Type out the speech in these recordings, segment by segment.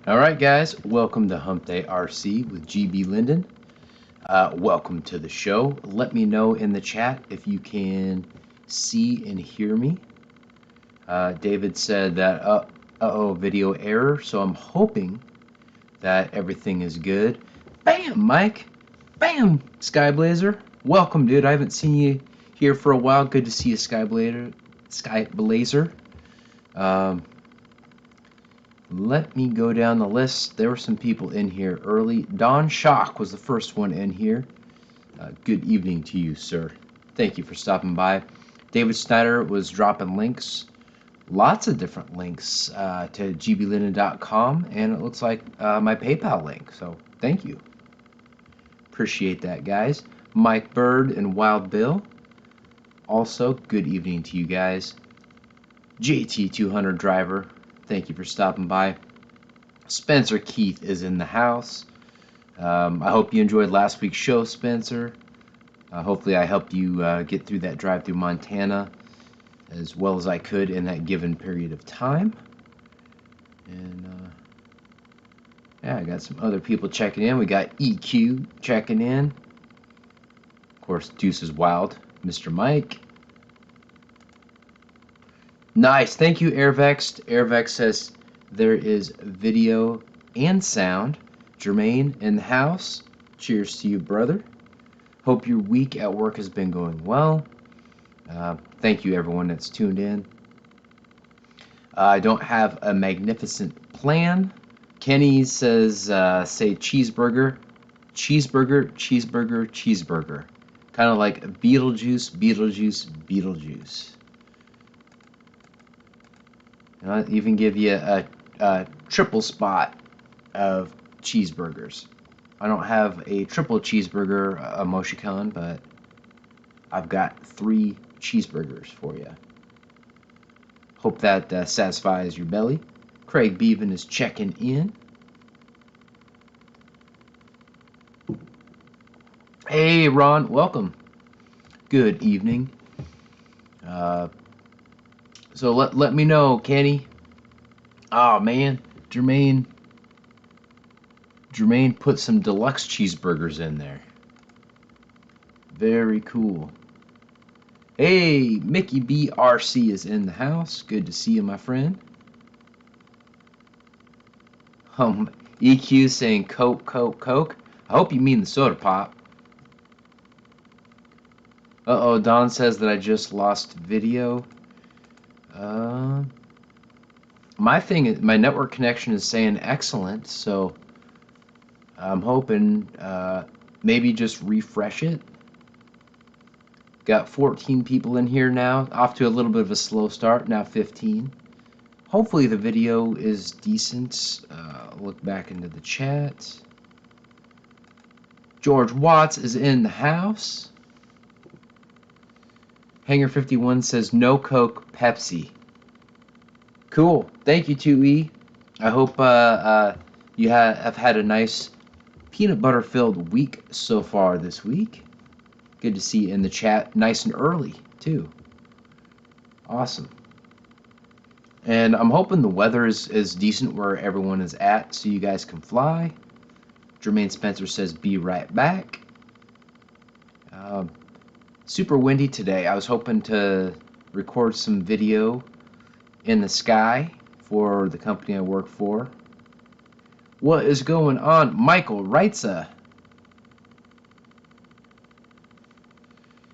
Alright guys, welcome to Hump Day RC with GBLynden. Welcome to the show. Let me know in the chat if you can see and hear me. David said that, uh-oh, video error, so I'm hoping that everything is good. Bam, Mike! Bam, Skyblazer! Welcome, dude. I haven't seen you here for a while. Good to see you, Skyblazer. Let me go down the list. There were some people in here early. Don Shock was the first one in here. Good evening to you, sir. Thank you for stopping by. David Snyder was dropping links. Lots of different links to GBLynden.com, and it looks like my PayPal link. So thank you. Appreciate that, guys. Mike Bird and Wild Bill. Also, good evening to you guys. JT200 Driver. Thank you for stopping by. Spencer Keith is in the house. I hope you enjoyed last week's show, Spencer. Hopefully I helped you get through that drive through Montana as well as I could in that given period of time. And yeah, I got some other people checking in. We got EQ checking in. Of course, Deuce is Wild. Mr. Mike. Nice. Thank you, Airvex. Airvex says there is video and sound. Jermaine in the house. Cheers to you, brother. Hope your week at work has been going well. Thank you, everyone that's tuned in. I don't have a magnificent plan. Kenny says, say cheeseburger. Cheeseburger, cheeseburger, cheeseburger. Kind of like Beetlejuice, Beetlejuice, Beetlejuice. And I'll even give you a triple spot of cheeseburgers. I don't have a triple cheeseburger emoticon, but I've got 3 cheeseburgers for you. Hope that satisfies your belly. Craig Beaven is checking in. Hey, Ron, welcome. Good evening. So let me know, Kenny. Oh man, Jermaine put some deluxe cheeseburgers in there. Very cool. Hey, Mickey B RC is in the house. Good to see you, my friend. EQ saying Coke, Coke, Coke. I hope you mean the soda pop. Uh-oh, Don says that I just lost video. My network connection is saying excellent, so I'm hoping maybe just refresh it. Got 14 people in here now, off to a little bit of a slow start, now 15. Hopefully the video is decent. Look back into the chat. George Watts is in the house. Hanger 51 says no Coke, Pepsi. Cool. Thank you, 2E. I hope you have had a nice peanut butter filled week so far this week. Good to see you in the chat, nice and early too. Awesome. And I'm hoping the weather is decent where everyone is at so you guys can fly. Jermaine Spencer says be right back. Super windy today. I was hoping to record some video in the sky for the company I work for. What is going on? Michael Reitza.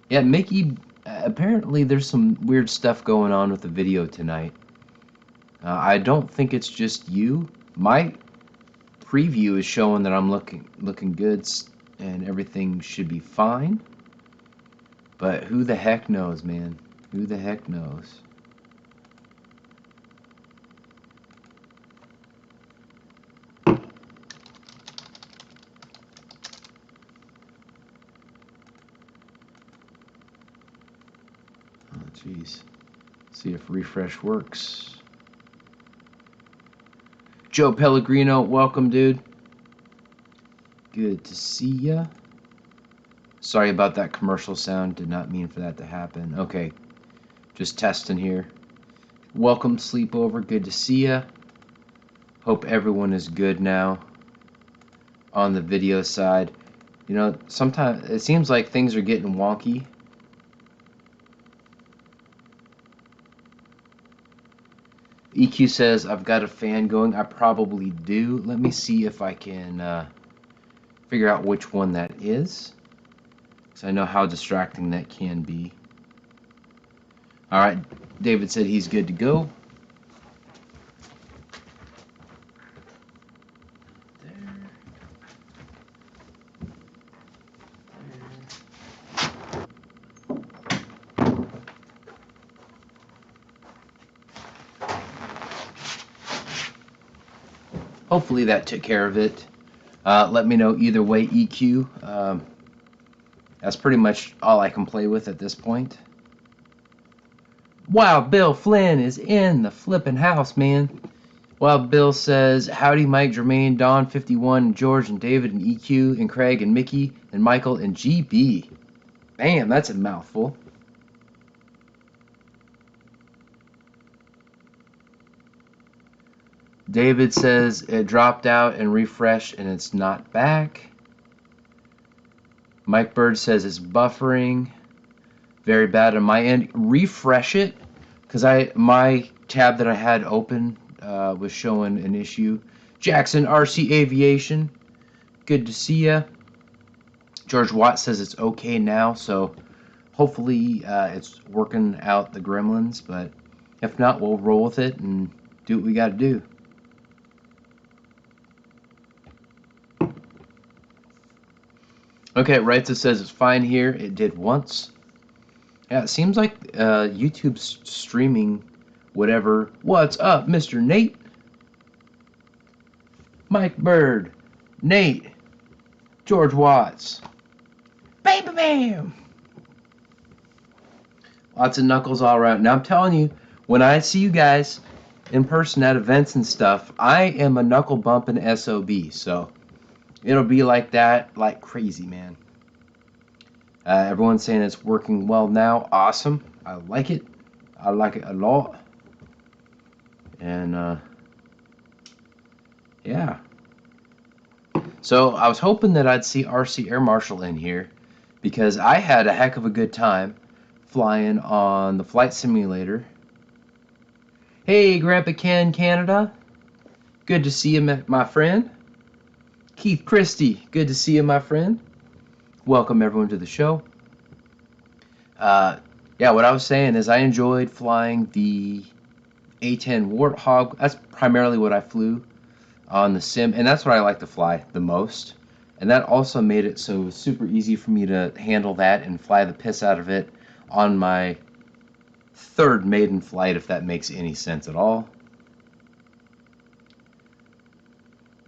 Yeah, Mickey, apparently there's some weird stuff going on with the video tonight. I don't think it's just you. My preview is showing that I'm looking good and everything should be fine. But who the heck knows, man? Who the heck knows? Oh, jeez. See if refresh works. Joe Pellegrino, welcome, dude. Good to see ya. Sorry about that commercial sound. Did not mean for that to happen. Okay, just testing here. Welcome, sleepover. Good to see ya. Hope everyone is good now on the video side. You know, sometimes it seems like things are getting wonky. EQ says, I've got a fan going. I probably do. Let me see if I can figure out which one that is, because I know how distracting that can be. All right, David said he's good to go. Hopefully that took care of it. Let me know either way, EQ. That's pretty much all I can play with at this point. Wow, Bill Flynn is in the flipping house, man. Wild Bill says, howdy Mike, Jermaine, Don, 51, George, and David, and EQ, and Craig, and Mickey, and Michael, and GB. Bam, that's a mouthful. David says it dropped out and refreshed and it's not back. Mike Bird says it's buffering. Very bad on my end. Refresh it, because my tab that I had open was showing an issue. Jackson RC Aviation, good to see ya. George Watt says it's okay now, so hopefully it's working out the gremlins, but if not, we'll roll with it and do what we got to do. Okay, Reitza says it's fine here. It did once. Yeah, it seems like YouTube's streaming whatever. What's up, Mr. Nate? Mike Bird, Nate, George Watts. Bam, bam, bam. Lots of knuckles all around. Now I'm telling you, when I see you guys in person at events and stuff, I am a knuckle bumping SOB. So it'll be like that, like crazy, man. Everyone's saying it's working well now. Awesome. I like it. I like it a lot. And yeah. So I was hoping that I'd see RC Air Marshal in here, because I had a heck of a good time flying on the flight simulator. Hey, Grandpa Ken, Canada. Good to see you, my friend. Keith Christie, good to see you, my friend. Welcome everyone to the show. Yeah, what I was saying is I enjoyed flying the A10 Warthog. That's primarily what I flew on the sim, and that's what I like to fly the most. And that also made it so it was super easy for me to handle that and fly the piss out of it on my third maiden flight, if that makes any sense at all.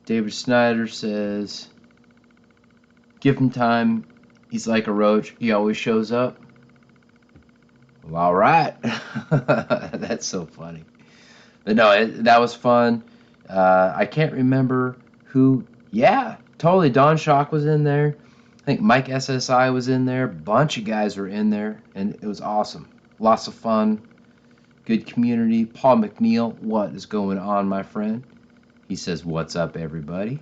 David Snyder says, give him time. He's like a roach. He always shows up. Well, all right. That's so funny. But no, that was fun. I can't remember who, yeah, totally. Don Shock was in there. I think Mike SSI was in there. Bunch of guys were in there, and it was awesome. Lots of fun. Good community. Paul McNeil, what is going on, my friend? He says, what's up, everybody?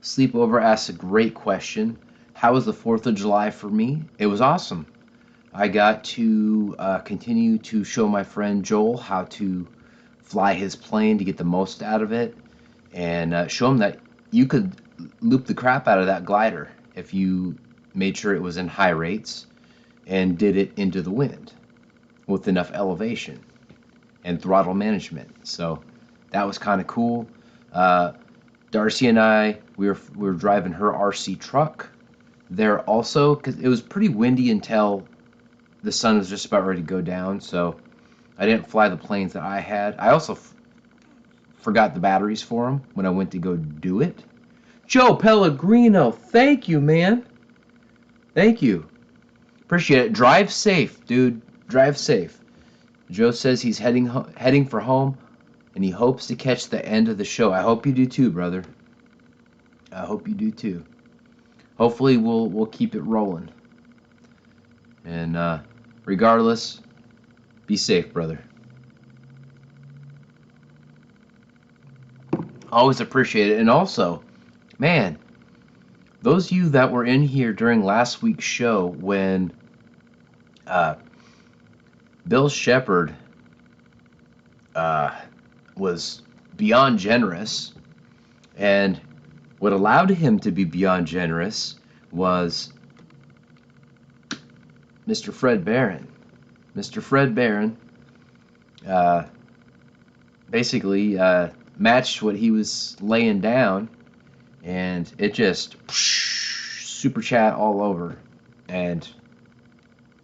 Sleepover asks a great question. How was the 4th of July for me? It was awesome. I got to continue to show my friend Joel how to fly his plane to get the most out of it, and show him that you could loop the crap out of that glider if you made sure it was in high rates and did it into the wind with enough elevation and throttle management. So that was kind of cool. Darcy and I, we were driving her RC truck there also, because it was pretty windy until the sun was just about ready to go down. So I didn't fly the planes that I had. I also forgot the batteries for them when I went to go do it. Joe Pellegrino, thank you, man. Thank you. Appreciate it. Drive safe, dude. Drive safe. Joe says he's heading for home, and he hopes to catch the end of the show. I hope you do too, brother. I hope you do too. Hopefully we'll keep it rolling. And regardless, be safe, brother. Always appreciate it. And also, man, those of you that were in here during last week's show when Bill Shepard was beyond generous, and what allowed him to be beyond generous was Mr. Fred Barron. Mr. Fred Barron basically matched what he was laying down, and it just super chat all over. And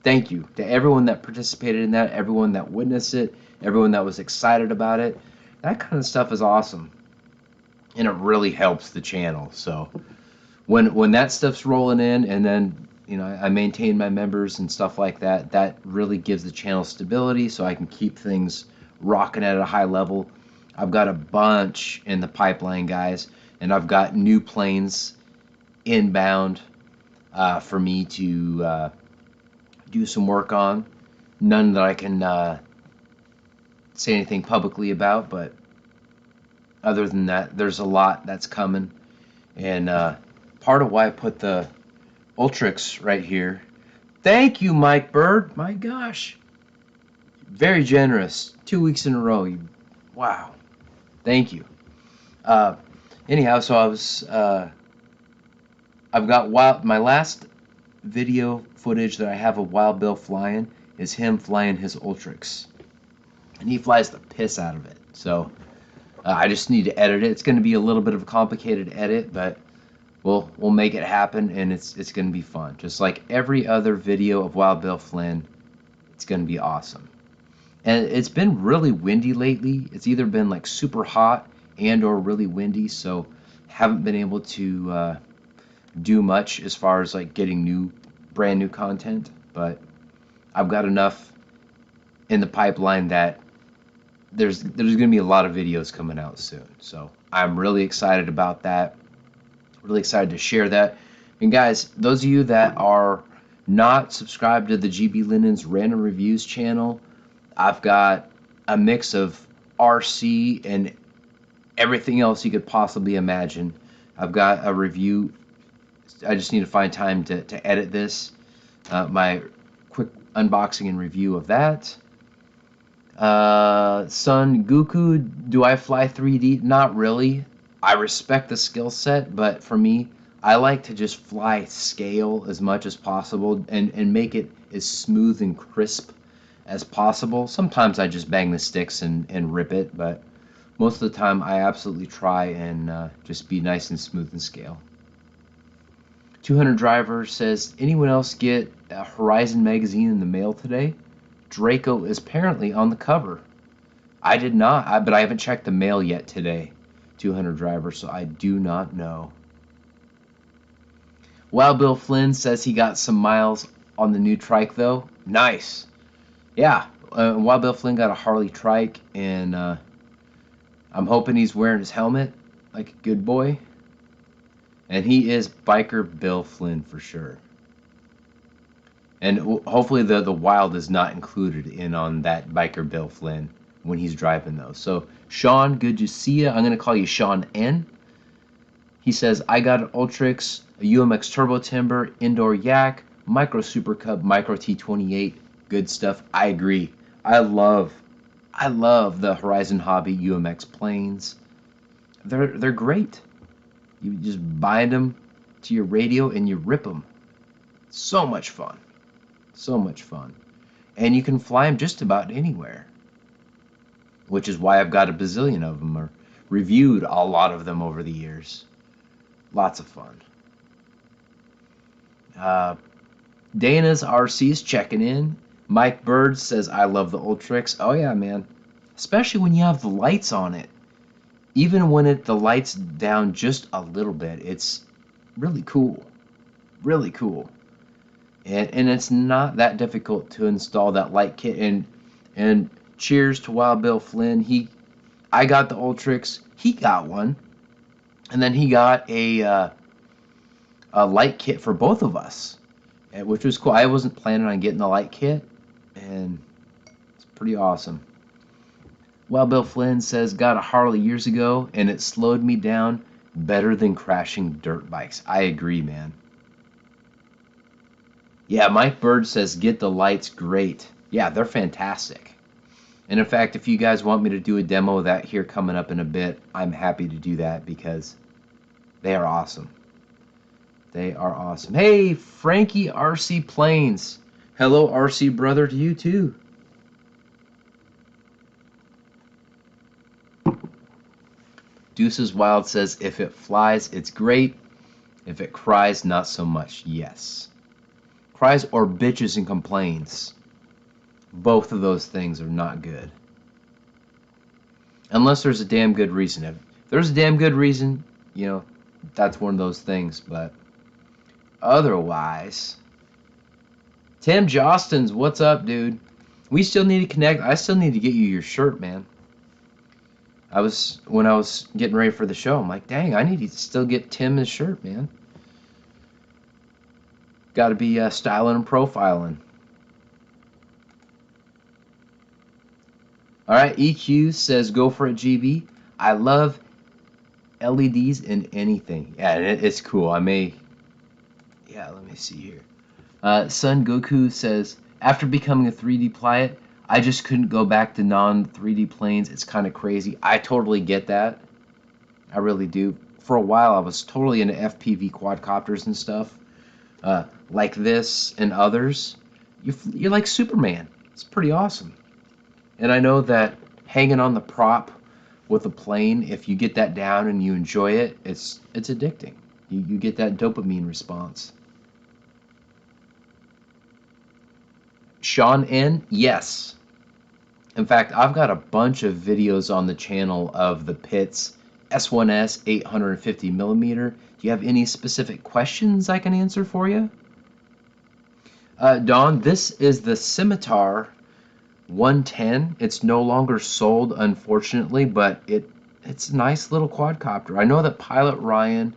thank you to everyone that participated in that, everyone that witnessed it, everyone that was excited about it. That kind of stuff is awesome, and it really helps the channel. So when that stuff's rolling in, and then I maintain my members and stuff like that, that really gives the channel stability so I can keep things rocking at a high level. I've got a bunch in the pipeline, guys, and I've got new planes inbound for me to do some work on. None that I can say anything publicly about, but other than that, there's a lot that's coming. And part of why I put the Ultrix right here. Thank you, Mike Bird. My gosh. Very generous. 2 weeks in a row. Wow. Thank you. Anyhow, so I've got my last video footage that I have of Wild Bill flying is him flying his Ultrix. And he flies the piss out of it. So I just need to edit it. It's going to be a little bit of a complicated edit, but we'll make it happen, and it's going to be fun. Just like every other video of Wild Bill Flynn, it's going to be awesome. And it's been really windy lately. It's either been like super hot and or really windy, so haven't been able to do much as far as like getting brand new content. But I've got enough in the pipeline that there's going to be a lot of videos coming out soon. So I'm really excited about that. Really excited to share that. And guys, those of you that are not subscribed to the GBLynden's Random Reviews channel, I've got a mix of RC and everything else you could possibly imagine. I've got a review. I just need to find time to edit this. My quick unboxing and review of that. Son Goku, do I fly 3D? Not really. I respect the skill set, but for me, I like to just fly scale as much as possible and make it as smooth and crisp as possible. Sometimes I just bang the sticks and rip it, but most of the time I absolutely try and just be nice and smooth and scale. 200 Driver says, anyone else get a Horizon magazine in the mail today? Draco is apparently on the cover. I did not, but I haven't checked the mail yet today. 200 Driver, so I do not know. Wild Bill Flynn says he got some miles on the new trike though. Nice. Yeah, Wild Bill Flynn got a Harley trike, and I'm hoping he's wearing his helmet like a good boy. And he is Biker Bill Flynn for sure. And hopefully the Wild is not included in on that Biker Bill Flynn when he's driving those. So Sean, good to see you. I'm going to call you Sean N. He says, I got an Ultrix, a UMX Turbo Timber, Indoor Yak, Micro Super Cub, Micro T28. Good stuff. I agree. I love the Horizon Hobby UMX planes. They're great. You just bind them to your radio and you rip them. So much fun. So much fun. And you can fly them just about anywhere. Which is why I've got a bazillion of them, or reviewed a lot of them over the years. Lots of fun. Dana's RC's checking in. Mike Bird says, I love the Ultrix. Oh yeah, man. Especially when you have the lights on it. Even when the light's down just a little bit, it's really cool. Really cool. And it's not that difficult to install that light kit. And cheers to Wild Bill Flynn. I got the Ultrix. He got one. And then he got a light kit for both of us, which was cool. I wasn't planning on getting the light kit, and it's pretty awesome. Wild Bill Flynn says, got a Harley years ago, and it slowed me down better than crashing dirt bikes. I agree, man. Yeah, Mike Bird says, get the lights, great. Yeah, they're fantastic. And in fact, if you guys want me to do a demo of that here coming up in a bit, I'm happy to do that because they are awesome. They are awesome. Hey, Frankie RC Planes. Hello, RC brother, to you too. Deuces Wild says, if it flies, it's great. If it cries, not so much. Yes. Cries or bitches and complains. Both of those things are not good. Unless there's a damn good reason. If there's a damn good reason, you know, that's one of those things. But otherwise, Tim Jostens, what's up, dude? We still need to connect. I still need to get you your shirt, man. When I was getting ready for the show, I'm like, dang, I need to still get Tim his shirt, man. Got to be styling and profiling. All right, EQ says, go for it, GB. I love LEDs in anything. Yeah, it's cool. Let me see here. Sun Goku says, after becoming a 3D pilot, I just couldn't go back to non-3D planes. It's kind of crazy. I totally get that. I really do. For a while, I was totally into FPV quadcopters and stuff. Like this and others. You're like Superman. It's pretty awesome. And I know that hanging on the prop with a plane, if you get that down and you enjoy it, it's addicting. You get that dopamine response. Sean N, yes. In fact, I've got a bunch of videos on the channel of the Pitts S1S 850 millimeter. Do you have any specific questions I can answer for you? Don, this is the Scimitar 110. It's no longer sold, unfortunately, but it's a nice little quadcopter. I know that Pilot Ryan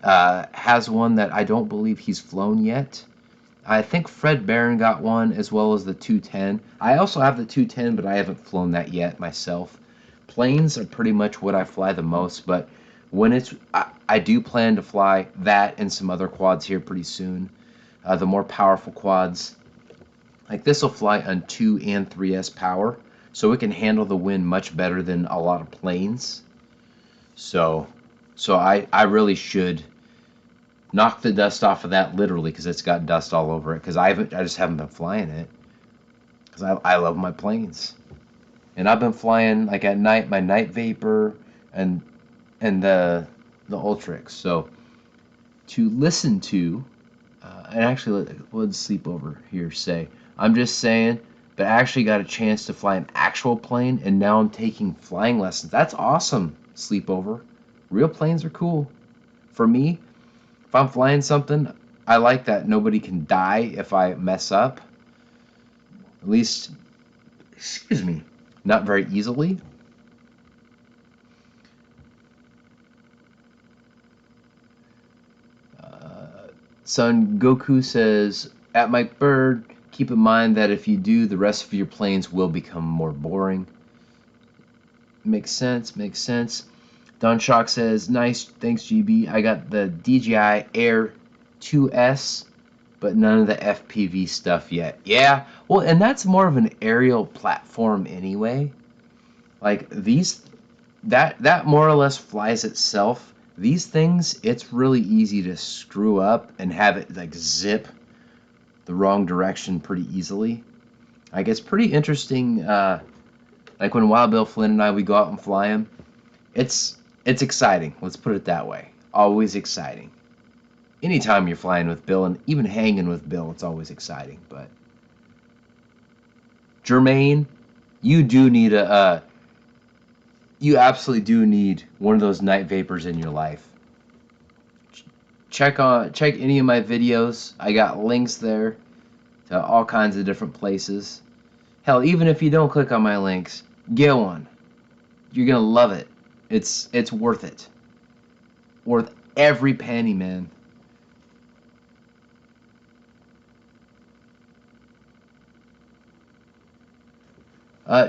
has one that I don't believe he's flown yet. I think Fred Barron got one, as well as the 210. I also have the 210, but I haven't flown that yet myself. Planes are pretty much what I fly the most, but when I do plan to fly that and some other quads here pretty soon. The more powerful quads. Like this will fly on 2 and 3S power, so it can handle the wind much better than a lot of planes. So I really should knock the dust off of that literally, because it's got dust all over it. Because I just haven't been flying it. Because I love my planes, and I've been flying like at night my Night Vapor and the Ultrix. So to listen to, and actually let's sleep over here. I'm just saying, but I actually got a chance to fly an actual plane, and now I'm taking flying lessons. That's awesome. Sleepover. Real planes are cool. For me, if I'm flying something, I like that nobody can die if I mess up. At least, excuse me, not very easily. Son Goku says, at Mike Bird, keep in mind that if you do, the rest of your planes will become more boring. Makes sense, makes sense. Don Shock says, nice, thanks GB. I got the DJI Air 2S, but none of the FPV stuff yet. Yeah, well, and that's more of an aerial platform anyway. Like these, that more or less flies itself. These things, it's really easy to screw up and have it like zip the wrong direction pretty easily. Like it's pretty interesting. Like when Wild Bill Flynn and I, we go out and fly them. It's exciting. Let's put it that way. Always exciting. Anytime you're flying with Bill and even hanging with Bill, it's always exciting. But Jermaine, you do need you absolutely do need one of those night vapors in your life. Check any of my videos. I got links there to all kinds of different places. Hell, even if you don't click on my links, get one. You're gonna love it. It's worth it. Worth every penny, man.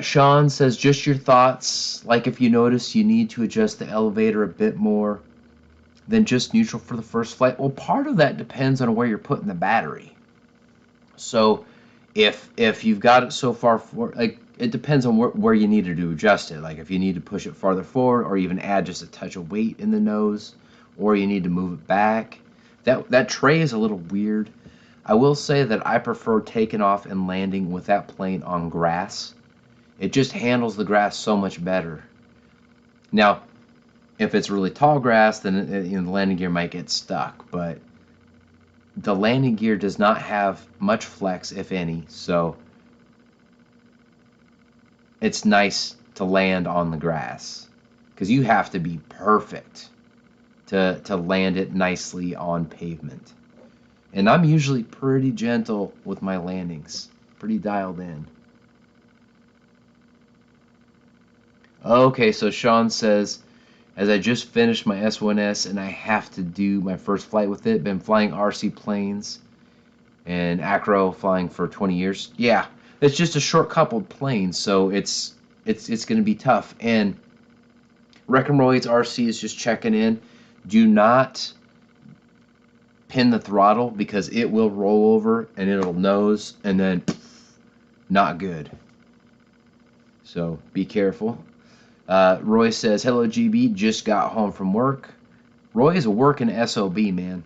Sean says, just your thoughts. Like if you notice you need to adjust the elevator a bit more than just neutral for the first flight. Well, part of that depends on where you're putting the battery. So if you've got it so far forward, like it depends on where you need to adjust it. Like if you need to push it farther forward, or even add just a touch of weight in the nose, or you need to move it back. That tray is a little weird. I will say that I prefer taking off and landing with that plane on grass. It just handles the grass so much better. Now, if it's really tall grass, then the landing gear might get stuck, but the landing gear does not have much flex, if any, so it's nice to land on the grass because you have to be perfect to land it nicely on pavement. And I'm usually pretty gentle with my landings, pretty dialed in. Okay, so Sean says, as I just finished my S1S and I have to do my first flight with it, been flying RC planes and acro flying for 20 years. Yeah, it's just a short coupled plane, so it's going to be tough. And Reckenroyd's RC is just checking in. Do not pin the throttle because it will roll over and it'll nose and then not good. So be careful. Roy says, hello GB, just got home from work. Roy is a working SOB, man.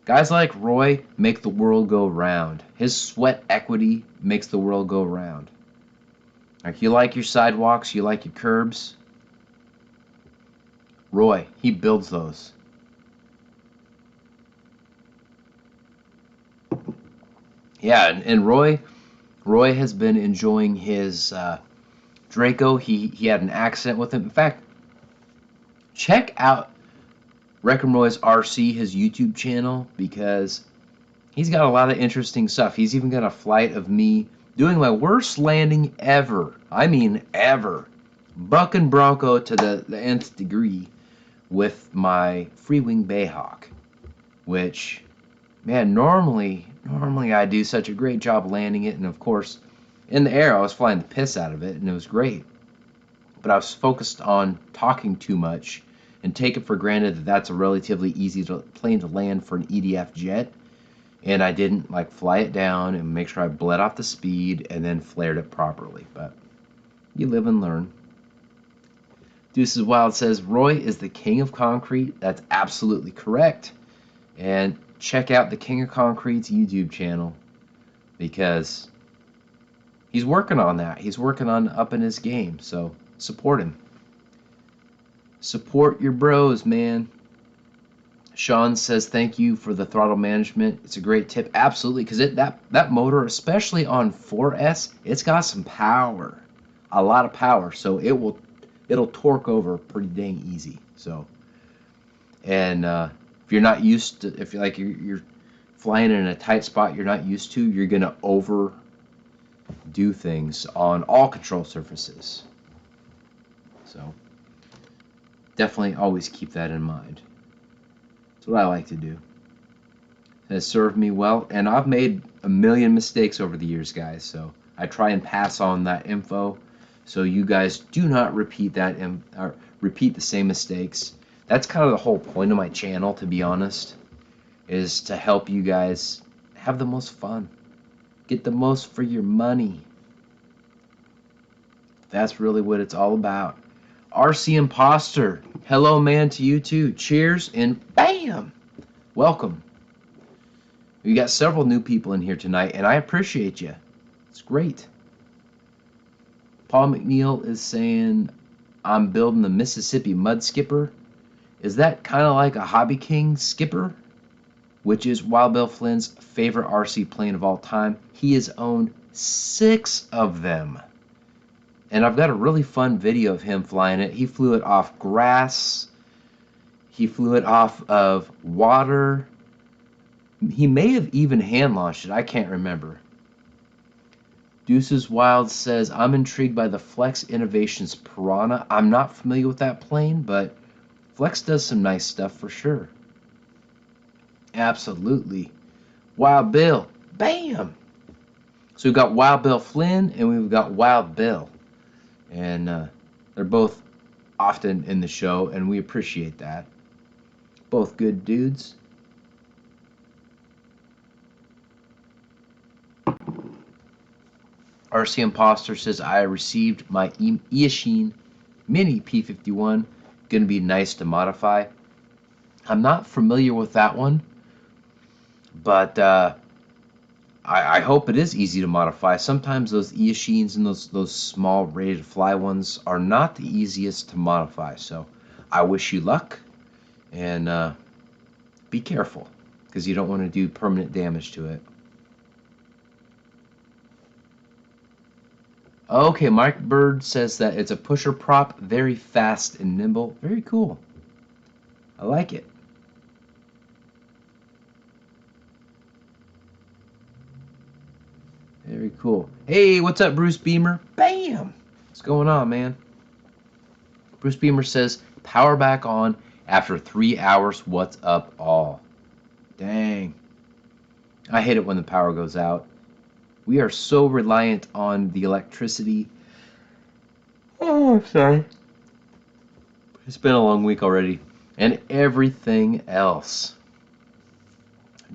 Guys like Roy make the world go round. His sweat equity makes the world go round. Like, you like your sidewalks, you like your curbs. Roy, he builds those. Yeah, and Roy has been enjoying his Draco. He had an accident with him. In fact, check out Reckenroy's RC, his YouTube channel, because he's got a lot of interesting stuff. He's even got a flight of me doing my worst landing ever. I mean, ever. Bucking Bronco to the nth degree with my Freewing Bayhawk, which, man, normally I do such a great job landing it, and of course, in the air I was flying the piss out of it, and it was great. But I was focused on talking too much and take it for granted that that's a relatively easy plane to land for an EDF jet, and I didn't like fly it down and make sure I bled off the speed and then flared it properly. But you live and learn. Deuces Wild says, Roy is the king of concrete. That's absolutely correct. And check out the King of Concrete's YouTube channel because he's working on that. He's working on upping his game. So support him. Support your bros, man. Sean says, thank you for the throttle management. It's a great tip. Absolutely, because that motor, especially on 4S, it's got some power. A lot of power. So it'll torque over pretty dang easy. So, and if you're not used to, if you're flying in a tight spot you're not used to, you're gonna overdo things on all control surfaces. So definitely always keep that in mind. That's what I like to do. has served me well, and I've made a million mistakes over the years, guys, so I try and pass on that info so you guys do not repeat or repeat the same mistakes. That's kind of the whole point of my channel, to be honest, is to help you guys have the most fun, get the most for your money. That's really what it's all about. RC Imposter, hello man to you too. Cheers and bam! Welcome. We got several new people in here tonight, and I appreciate you. It's great. Paul McNeil is saying, I'm building the Mississippi Mud Skipper. Is that kind of like a HobbyKing skipper? Which is Wild Bill Flynn's favorite RC plane of all time. He has owned 6 of them. And I've got a really fun video of him flying it. He flew it off grass. He flew it off of water. He may have even hand launched it. I can't remember. Deuces Wild says, I'm intrigued by the Flex Innovations Piranha. I'm not familiar with that plane, but Flex does some nice stuff for sure. Absolutely. Wild Bill. Bam! So we've got Wild Bill Flynn and we've got Wild Bill. And they're both often in the show, and we appreciate that. Both good dudes. RC Imposter says, I received my Eachine Mini P51. Going to be nice to modify. I'm not familiar with that one, but I hope it is easy to modify. Sometimes those Eachines and those small ready-to-fly ones are not the easiest to modify. So I wish you luck, and be careful, because you don't want to do permanent damage to it. Okay, Mike Bird says that it's a pusher prop, very fast and nimble. Very cool. I like it. Very cool. Hey, what's up, Bruce Beamer? Bam! What's going on, man? Bruce Beamer says, power back on after 3 hours. What's up, all? Dang. I hate it when the power goes out. We are so reliant on the electricity. Oh, I'm sorry. It's been a long week already. And everything else.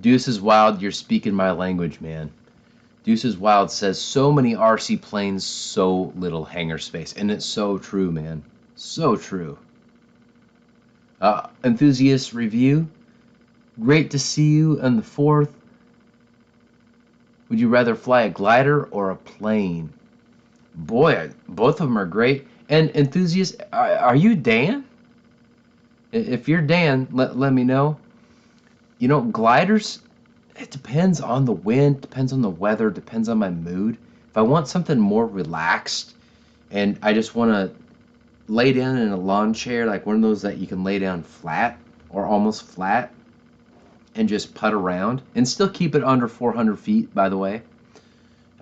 Deuces Wild, you're speaking my language, man. Deuces Wild says, so many RC planes, so little hangar space. And it's so true, man. So true. Enthusiast Review, great to see you on the 4th. Would you rather fly a glider or a plane? Boy, both of them are great. And Enthusiast, are you Dan? If you're Dan, let me know. You know, gliders, it depends on the wind, depends on the weather, depends on my mood. If I want something more relaxed and I just want to lay down in a lawn chair, like one of those that you can lay down flat or almost flat and just putt around and still keep it under 400 feet, by the way.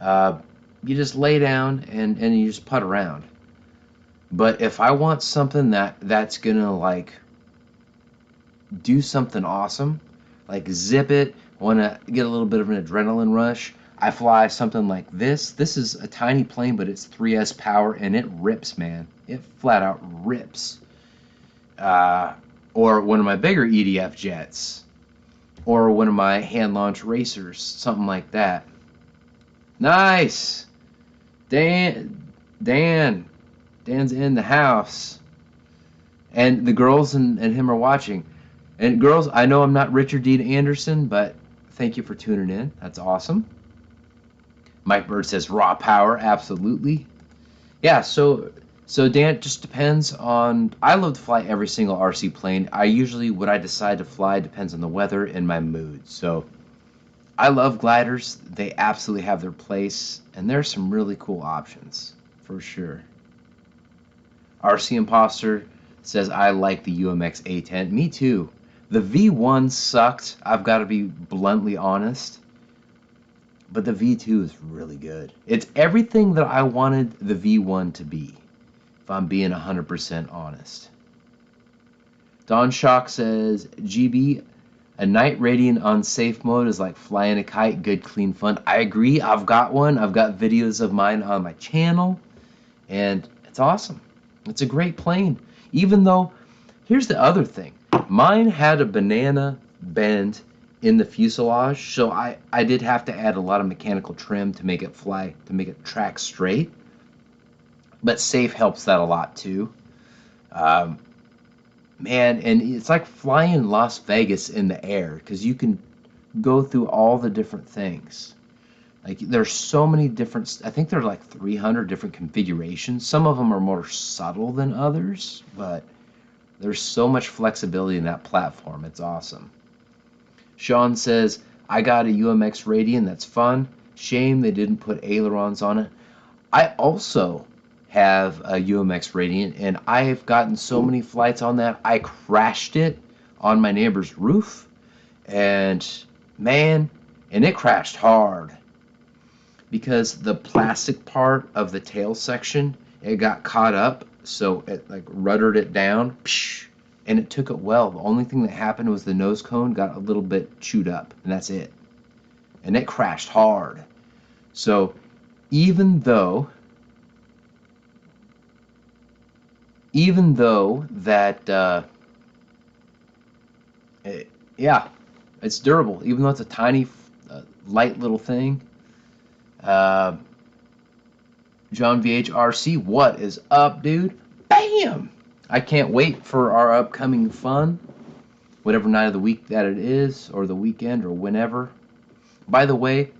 You just lay down and you just putt around. But if I want something that's gonna like do something awesome, like zip it, want to get a little bit of an adrenaline rush, I fly something like this. This is a tiny plane, but it's 3S power, and it rips, man. It flat out rips. Or one of my bigger EDF jets, or one of my hand launch racers, something like that. Nice. Dan's in the house, and the girls and him are watching. And girls, I know I'm not Richard Dean Anderson, but thank you for tuning in. That's awesome. Mike Bird says raw power, absolutely. Yeah, so Dan, it just depends on, I love to fly every single RC plane. What I decide to fly depends on the weather and my mood. So I love gliders. They absolutely have their place, and there's some really cool options for sure. RC Imposter says, I like the UMX A10. Me too. The V1 sucked. I've got to be bluntly honest. But the V2 is really good. It's everything that I wanted the V1 to be, if I'm being 100% honest. Don Shock says, GB, A night radiant on safe mode is like flying a kite, good, clean fun. I agree. I've got one. I've got videos of mine on my channel, and it's awesome. It's a great plane. Even though, here's the other thing. Mine had a banana bend in the fuselage, so I did have to add a lot of mechanical trim to make it fly, to make it track straight. But safe helps that a lot too. Man, and it's like flying Las Vegas in the air because you can go through all the different things. Like there's so many different, I think there are like 300 different configurations. Some of them are more subtle than others, but there's so much flexibility in that platform. It's awesome. Sean says, I got a UMX Radiant that's fun. Shame they didn't put ailerons on it. I also have a UMX Radiant, and I have gotten so many flights on that. I crashed it on my neighbor's roof, and man, and it crashed hard because the plastic part of the tail section, it got caught up, so it like ruddered it down, and it took it well. The only thing that happened was the nose cone got a little bit chewed up, and that's it. And it crashed hard. So even though that yeah, it's durable, even though it's a tiny light little thing. John VH RC, what is up, dude? Bam! I can't wait for our upcoming fun, whatever night of the week that it is, or the weekend, or whenever. By the way,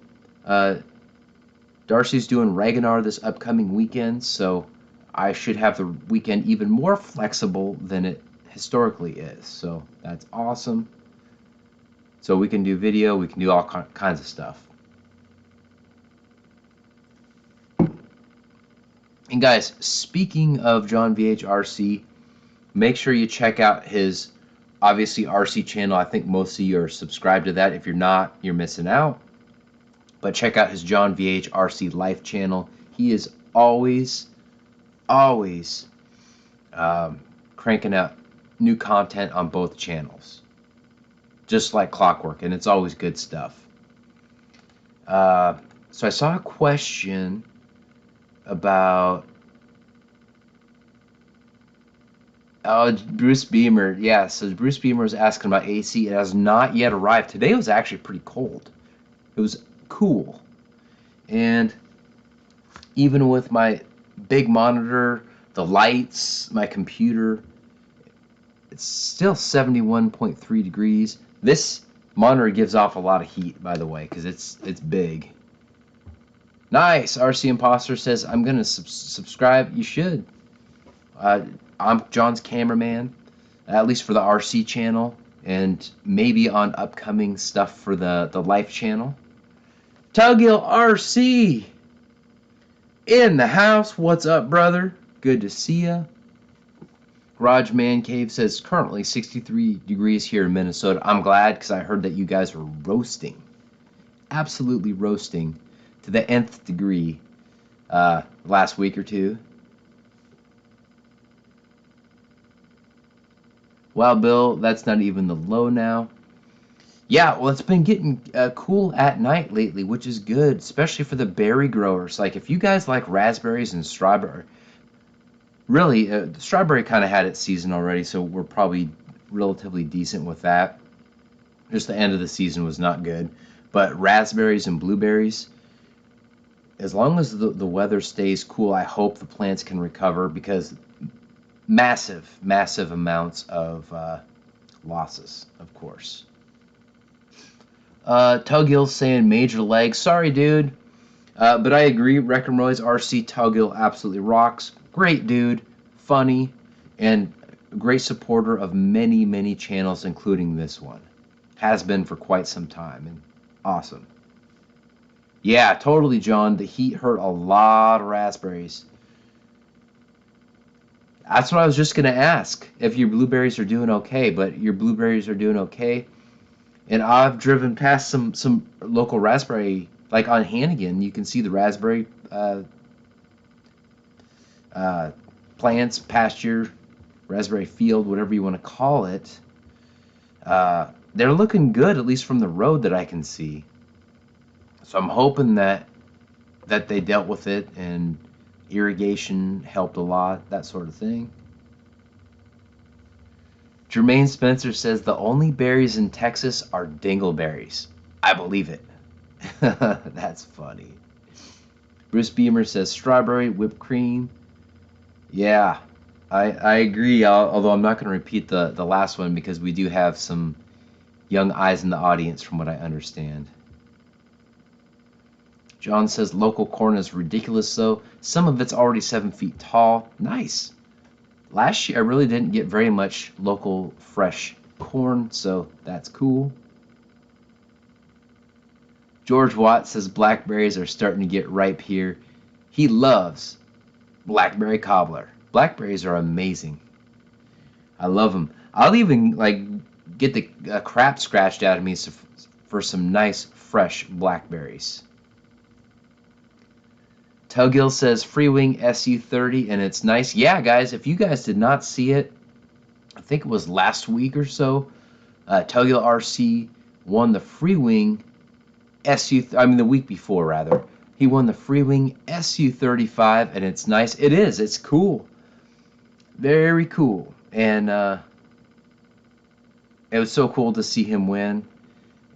Darcy's doing Ragnar this upcoming weekend, so I should have the weekend even more flexible than it historically is. So that's awesome. So we can do video, we can do all kinds of stuff. And guys, speaking of John VH make sure you check out his, obviously, RC channel. I think most of you are subscribed to that. If you're not, you're missing out. But check out his John VH Life channel. He is always cranking out new content on both channels. Just like clockwork, and it's always good stuff. So I saw a question about Bruce Beamer. Yeah, so Bruce Beamer was asking about AC. It has not yet arrived. Today was actually pretty cold. It was cool, and even with my big monitor, the lights, my computer, it's still 71.3 degrees. This monitor gives off a lot of heat, by the way, because it's big. Nice. RC Imposter says, I'm going to subscribe. You should. I'm John's cameraman, at least for the RC channel, and maybe on upcoming stuff for the Life channel. Tuggill RC in the house. What's up, brother? Good to see ya. Garage Man Cave says, currently 63 degrees here in Minnesota. I'm glad, because I heard that you guys were roasting. Absolutely roasting to the nth degree last week or two. Wow, Bill, that's not even the low now. Yeah, well, it's been getting cool at night lately, which is good, especially for the berry growers. Like, if you guys like raspberries and strawberry, really, the strawberry kind of had its season already, so we're probably relatively decent with that. Just the end of the season was not good. But raspberries and blueberries, as long as the weather stays cool, I hope the plants can recover, because massive amounts of losses, of course. Tuggill saying major lag. Sorry, dude. But I agree. Reckenroy's RC Tuggill absolutely rocks. Great dude. Funny. And a great supporter of many channels, including this one. Has been for quite some time. And awesome. Yeah, totally, John. The heat hurt a lot of raspberries. That's what I was just going to ask. If your blueberries are doing okay. But your blueberries are doing okay. And I've driven past some local raspberry, like on Hannigan, you can see the raspberry plants, pasture, raspberry field, whatever you want to call it. they're looking good, at least from the road that I can see. So I'm hoping that they dealt with it and irrigation helped a lot, that sort of thing. Jermaine Spencer says the only berries in Texas are dingleberries. I believe it. That's funny. Bruce Beamer says strawberry whipped cream. Yeah, I agree. Although I'm not going to repeat the last one because we do have some young eyes in the audience, from what I understand. John says local corn is ridiculous though. Some of it's already 7 feet tall. Nice. Last year I really didn't get very much local fresh corn, so that's cool. George Watt says blackberries are starting to get ripe here. He loves blackberry cobbler. Blackberries are amazing. I love them. I'll even like get the crap scratched out of me for some nice fresh blackberries. Tuggill says Freewing SU30 and it's nice. Yeah, guys, if you guys did not see it, I think it was last week or so, Tuggill RC won the Freewing the week before rather. He won the Freewing SU35 and it's nice. It is. It's cool. Very cool. And it was so cool to see him win.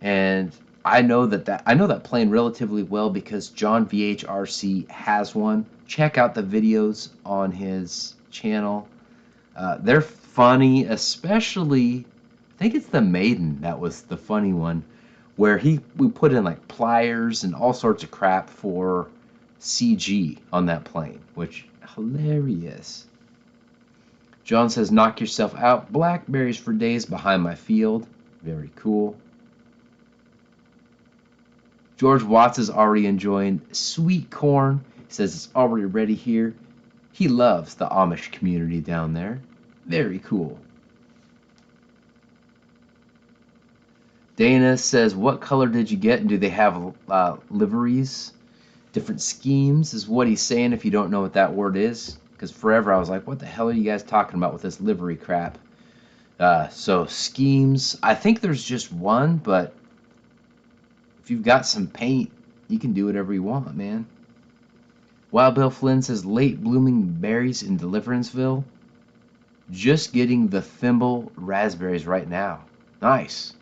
And I know that plane relatively well because John VHRC has one. Check out the videos on his channel. They're funny, especially I think it's the Maiden that was the funny one, where we put in like pliers and all sorts of crap for CG on that plane, which hilarious. John says knock yourself out. Blackberries for days behind my field. Very cool. George Watts is already enjoying sweet corn. He says it's already ready here. He loves the Amish community down there. Very cool. Dana says, what color did you get? And do they have liveries? Different schemes is what he's saying, if you don't know what that word is. Because forever I was like, what the hell are you guys talking about with this livery crap? So schemes, I think there's just one, but if you've got some paint, you can do whatever you want, man. Wild Bill Flynn says late blooming berries in Deliverenceville. Just getting the thimble raspberries right now. Nice.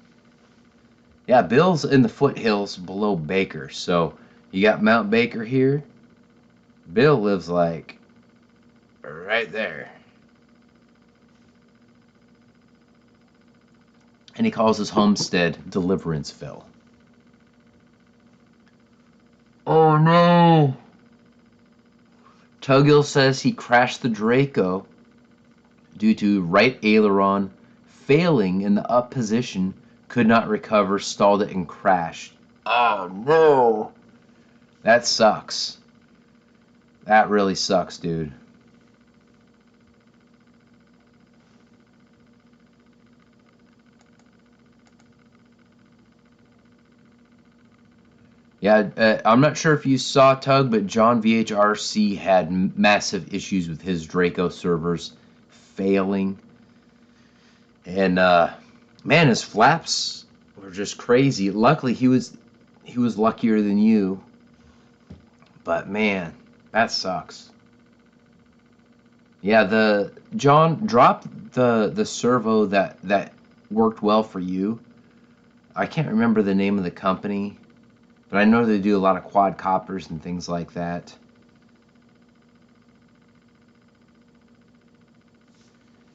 Yeah, Bill's in the foothills below Baker. So you got Mount Baker here. Bill lives like right there. And he calls his homestead Deliverenceville. Oh no! Tuggill says he crashed the Draco due to right aileron failing in the up position, could not recover, stalled it, and crashed. Oh no! That sucks. That really sucks, dude. Yeah, I'm not sure if you saw, Tug, but John VHRC had massive issues with his Draco servers failing. And, man, his flaps were just crazy. Luckily, he was luckier than you. But, man, that sucks. Yeah, John, drop the servo that worked well for you. I can't remember the name of the company, but I know they do a lot of quadcopters and things like that.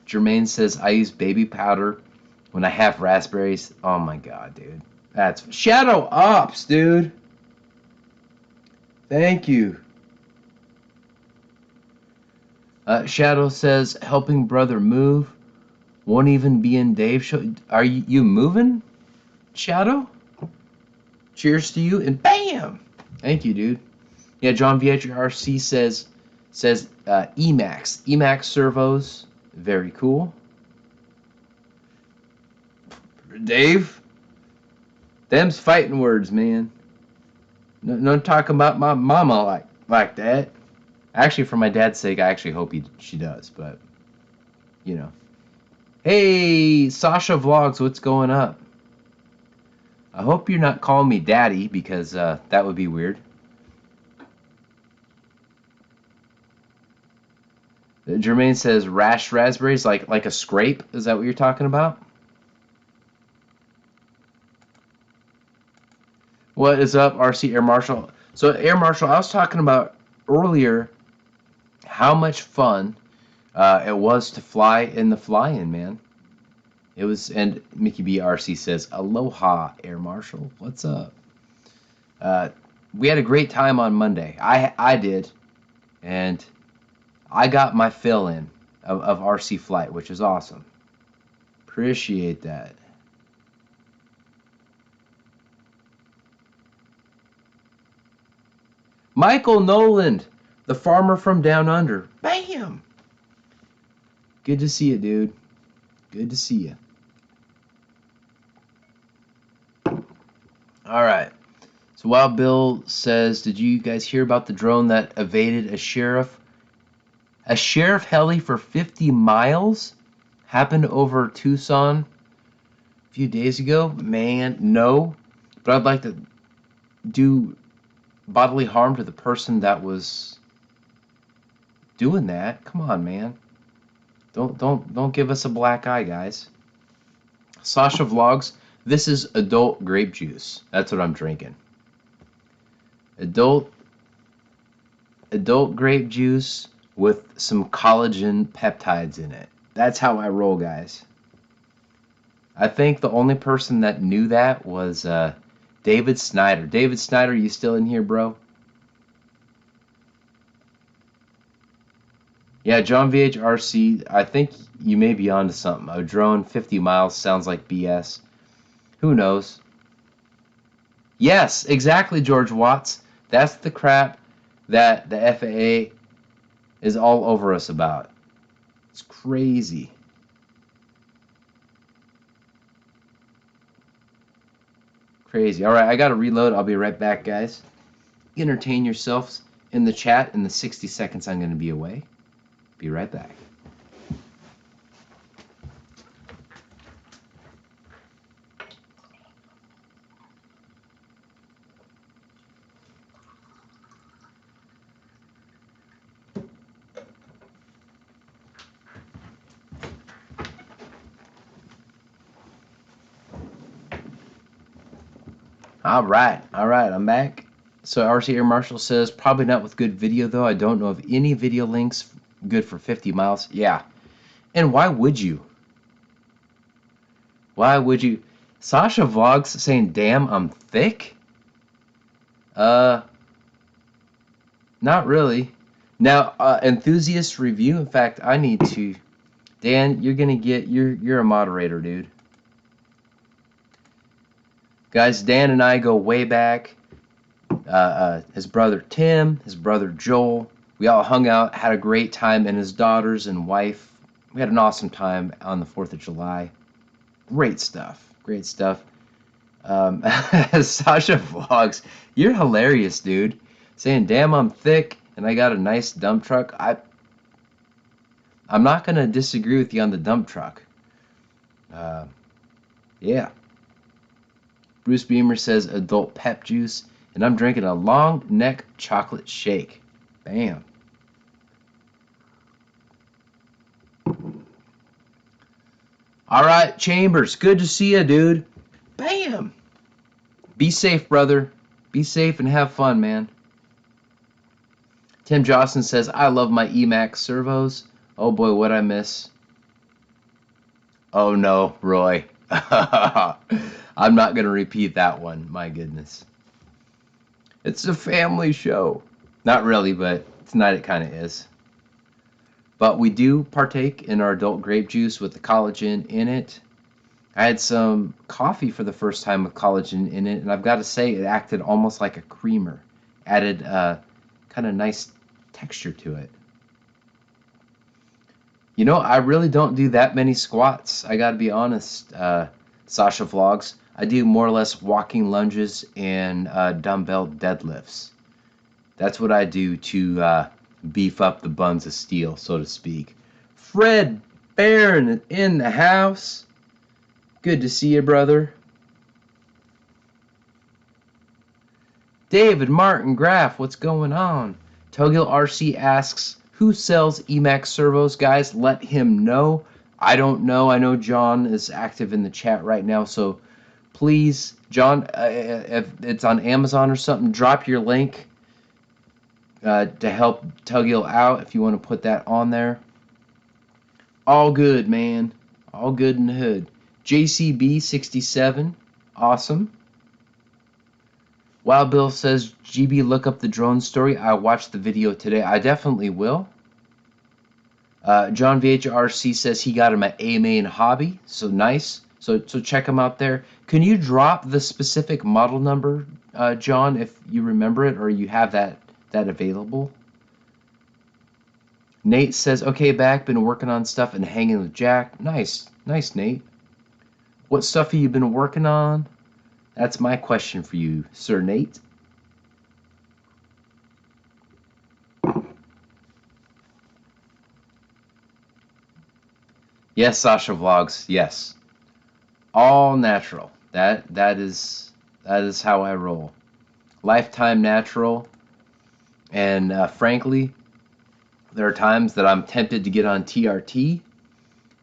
Jermaine says, I use baby powder when I have raspberries. Oh my god, dude. That's Shadow Ops, dude. Thank you. Shadow says, helping brother move. Won't even be in Dave's show. Are you moving, Shadow? Cheers to you, and bam! Thank you, dude. Yeah, John VHRC says Emax servos. Very cool. Dave, them's fighting words, man. No talking about my mama like that. Actually, for my dad's sake, I actually hope she does, but, you know. Hey, Sasha Vlogs, what's going up? I hope you're not calling me daddy, because that would be weird. Jermaine says rash raspberries, like a scrape. Is that what you're talking about? What is up, RC Air Marshal? So Air Marshal, I was talking about earlier how much fun it was to fly in the fly-in, man. It was, and Mickey B RC says, aloha, Air Marshal. What's up? We had a great time on Monday. I did, and I got my fill in of RC flight, which is awesome. Appreciate that. Michael Noland, the farmer from down under. Bam! Good to see you, dude. Good to see you. All right. So Wild Bill says, did you guys hear about the drone that evaded a sheriff heli for 50 miles? Happened over Tucson a few days ago? Man, no. But I'd like to do bodily harm to the person that was doing that. Come on, man. Don't give us a black eye, guys. Sasha Vlogs, this is adult grape juice. That's what I'm drinking. Adult grape juice with some collagen peptides in it. That's how I roll, guys. I think the only person that knew that was David Snyder. David Snyder, you still in here, bro? Yeah, John VHRC, I think you may be onto something. A drone 50 miles sounds like BS. Who knows? Yes, exactly, George Watts. That's the crap that the FAA is all over us about. It's crazy. Crazy. All right, I got to reload. I'll be right back, guys. Entertain yourselves in the chat in the 60 seconds I'm going to be away. Be right back. All right, I'm back. So RC Air Marshal says, probably not with good video, though. I don't know of any video links good for 50 miles. Yeah. And why would you? Why would you? Sasha Vlogs saying, damn, I'm thick? Not really. Now, enthusiast review. In fact, I need to. Dan, you're gonna get. You're a moderator, dude. Guys, Dan and I go way back. His brother Tim, his brother Joel. We all hung out, had a great time, and his daughters and wife. We had an awesome time on the 4th of July. Great stuff. Great stuff. Sasha Vlogs, you're hilarious, dude. Saying, damn, I'm thick, and I got a nice dump truck. I'm not going to disagree with you on the dump truck. Yeah. Bruce Beamer says, adult pep juice, and I'm drinking a long neck chocolate shake. Bam. All right, Chambers, good to see you, dude. Bam. Be safe, brother. Be safe and have fun, man. Tim Johnson says, I love my Emax servos. Oh boy, what I miss. Oh no, Roy. I'm not going to repeat that one. My goodness. It's a family show. Not really, but tonight it kind of is. But we do partake in our adult grape juice with the collagen in it. I had some coffee for the first time with collagen in it, and I've got to say it acted almost like a creamer. Added kind of nice texture to it. You know, I really don't do that many squats. I got to be honest, Sasha Vlogs. I do more or less walking lunges and dumbbell deadlifts. That's what I do to beef up the buns of steel, so to speak. Fred Barron in the house. Good to see you, brother. David Martin Graff, what's going on? Togil RC asks, who sells Emax servos, guys? Let him know. I don't know. I know John is active in the chat right now, so please, John, if it's on Amazon or something, drop your link to help Togil out if you want to put that on there. All good, man. All good in the hood. JCB67, awesome. Wild Bill says, GB, look up the drone story. I watched the video today. I definitely will. John VHRC says he got him at Amainhobbies, so nice. So check him out there. Can you drop the specific model number, John, if you remember it or you have that available? Nate says, okay, back, been working on stuff and hanging with Jack. Nice, nice, Nate. What stuff have you been working on? That's my question for you, Sir Nate. Yes, Sasha Vlogs, yes. All natural. That is how I roll. Lifetime natural. And frankly, there are times that I'm tempted to get on TRT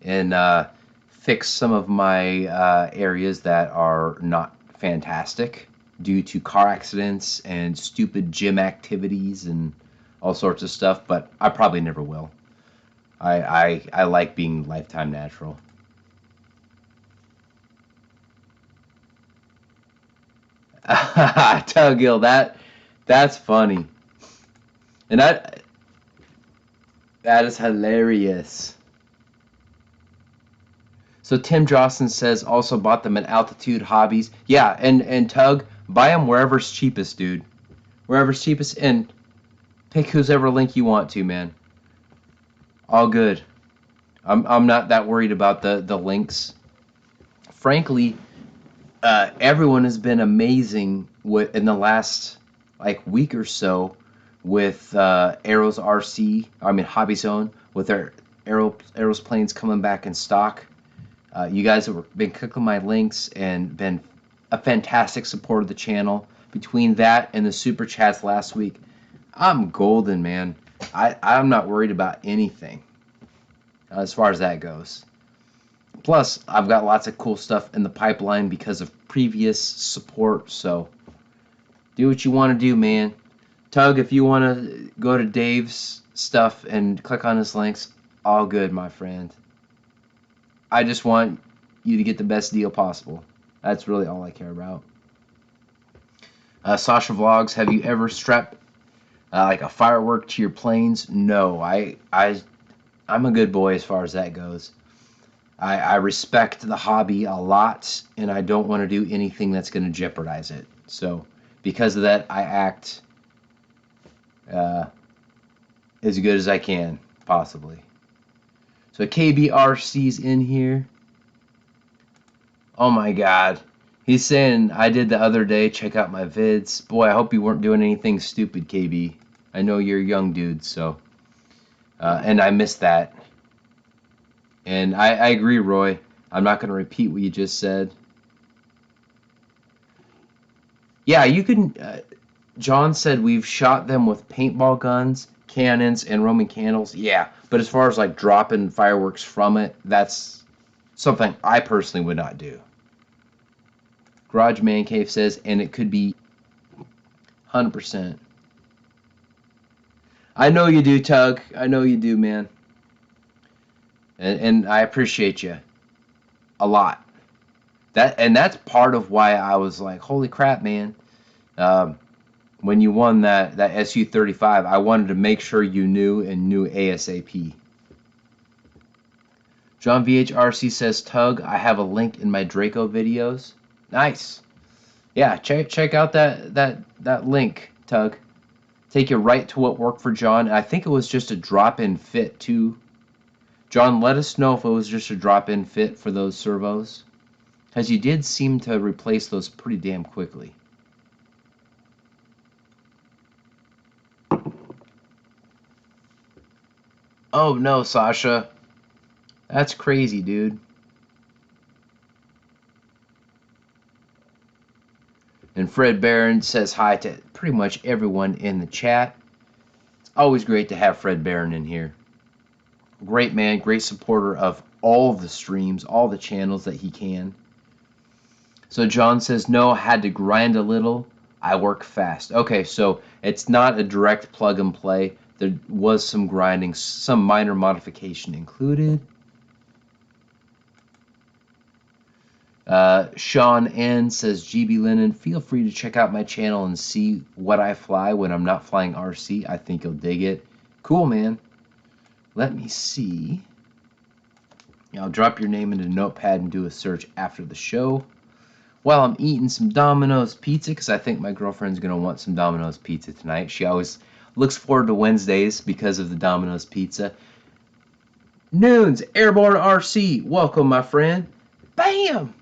and fix some of my areas that are not fantastic due to car accidents and stupid gym activities and all sorts of stuff, but I probably never will. I like being lifetime natural. Tuggill, that's funny. And that is hilarious. So Tim Jawson says also bought them at Altitude Hobbies. Yeah, and Tug, buy them wherever's cheapest, dude. Wherever's cheapest, and pick whosever link you want to, man. All good. I'm not that worried about the links. Frankly, everyone has been amazing in the last week or so with Arrows RC. I mean Hobbyzone with their Arrows planes coming back in stock. You guys have been clicking my links and been a fantastic support of the channel. Between that and the super chats last week, I'm golden, man. I'm not worried about anything as far as that goes. Plus, I've got lots of cool stuff in the pipeline because of previous support, so do what you want to do, man. Tug, if you want to go to Dave's stuff and click on his links, all good, my friend. I just want you to get the best deal possible. That's really all I care about. Sasha Vlogs, have you ever strapped like a firework to your planes? No, I'm a good boy as far as that goes. I respect the hobby a lot, and I don't want to do anything that's going to jeopardize it. So, because of that, I act as good as I can, possibly. So, KBRC's in here. Oh my god. He's saying, I did the other day, check out my vids. Boy, I hope you weren't doing anything stupid, KB. I know you're a young dude, so. And I missed that. And I agree, Roy. I'm not going to repeat what you just said. Yeah, you can... John said we've shot them with paintball guns, cannons, and Roman candles. Yeah, but as far as like dropping fireworks from it, that's something I personally would not do. Garage Man Cave says, and it could be 100%. I know you do, Tug. I know you do, man. And I appreciate you a lot. That's part of why I was like, holy crap, man. When you won that SU-35, I wanted to make sure you knew and knew ASAP. John VHRC says, Tug, I have a link in my Draco videos. Nice. Yeah, check out that link, Tug. Take you right to what worked for John. I think it was just a drop-in fit, too. John, let us know if it was just a drop-in fit for those servos. Because you did seem to replace those pretty damn quickly. Oh no, Sasha. That's crazy, dude. And Fred Barron says hi to pretty much everyone in the chat. It's always great to have Fred Barron in here. Great man, great supporter of all the streams, all the channels that he can. So John says, no, had to grind a little. I work fast. Okay, so it's not a direct plug and play. There was some grinding, some minor modification included. Sean N says, GBLynden, feel free to check out my channel and see what I fly when I'm not flying RC. I think you'll dig it. Cool, man. Let me see. I'll drop your name into Notepad and do a search after the show. While I'm eating some Domino's pizza, because I think my girlfriend's going to want some Domino's pizza tonight. She always looks forward to Wednesdays because of the Domino's pizza. Noons, Airborne RC. Welcome, my friend. Bam!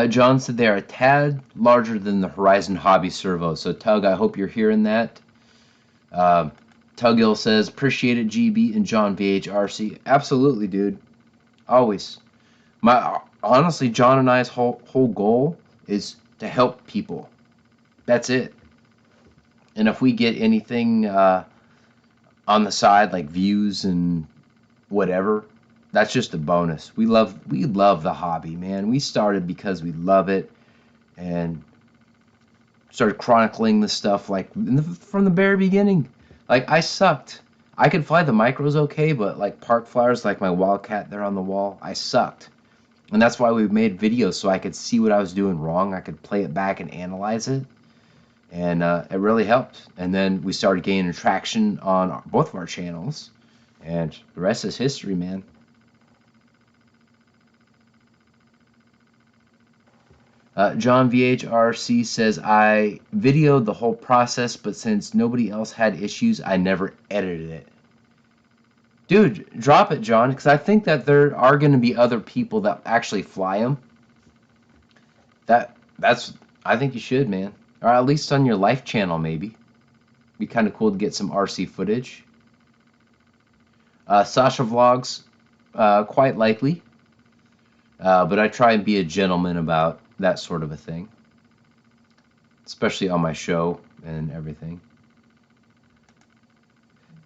John said they are a tad larger than the Horizon Hobby Servo. So, Tug, I hope you're hearing that. Tuggill says, appreciate it, GB and John VHRC. Absolutely, dude. Always. Honestly, John and I's whole goal is to help people. That's it. And if we get anything on the side, like views and whatever, that's just a bonus. We love the hobby, man. We started because we love it and started chronicling the stuff like from the very beginning. Like, I sucked. I could fly the micros okay, but like park flyers like my Wildcat there on the wall, I sucked. And that's why we made videos, so I could see what I was doing wrong. I could play it back and analyze it. And it really helped. And then we started gaining traction on both of our channels. And the rest is history, man. John VHRC says, I videoed the whole process, but since nobody else had issues, I never edited it. Dude, drop it, John, because I think that there are going to be other people that actually fly them. I think you should, man. Or at least on your life channel, maybe. Be kind of cool to get some RC footage. Sasha Vlogs, quite likely. But I try and be a gentleman about that sort of a thing. Especially on my show and everything.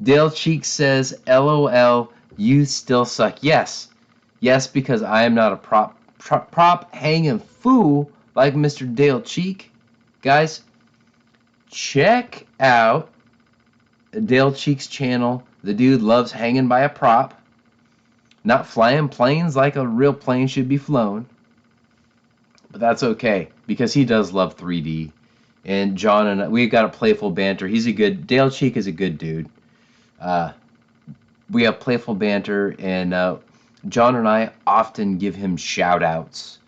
Dale Cheek says, LOL, you still suck. Yes. Yes, because I am not a prop hanging fool like Mr. Dale Cheek. Guys, check out Dale Cheek's channel. The dude loves hanging by a prop. Not flying planes like a real plane should be flown. But that's okay, because he does love 3D. And John and I, we've got a playful banter. Dale Cheek is a good dude. We have playful banter, and John and I often give him shout outs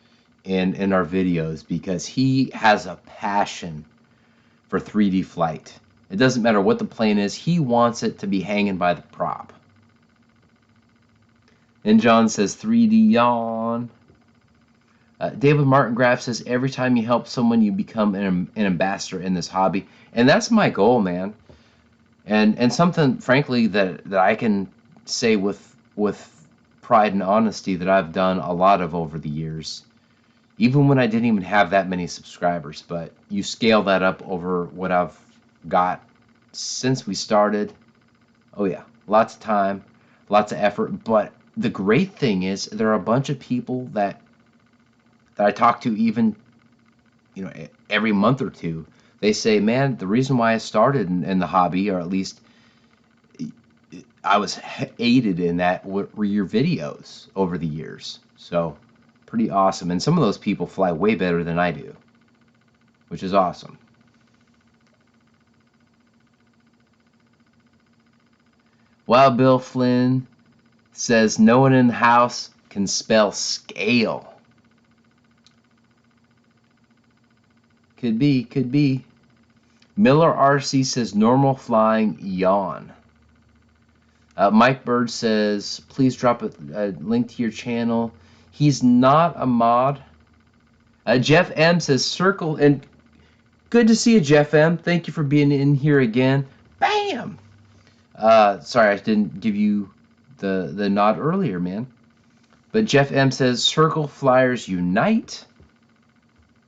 in our videos because he has a passion for 3D flight. It doesn't matter what the plane is, he wants it to be hanging by the prop. And John says 3D yawn. David Martin Graff says, every time you help someone, you become an ambassador in this hobby. And that's my goal, man. And something, frankly, that I can say with pride and honesty that I've done a lot of over the years, even when I didn't even have that many subscribers. But you scale that up over what I've got since we started. Oh yeah, lots of time, lots of effort. But the great thing is there are a bunch of people that I talk to even, every month or two. They say, man, the reason why I started in the hobby, or at least I was aided in that, were your videos over the years. So, pretty awesome. And some of those people fly way better than I do, which is awesome. Wild Bill Flynn says, no one in the house can spell scale. Could be. Miller RC says, normal flying yawn. Mike Bird says, please drop a link to your channel. He's not a mod. Jeff M says, circle, and good to see you, Jeff M. Thank you for being in here again. Bam! Sorry, I didn't give you the nod earlier, man. But Jeff M says, circle flyers unite.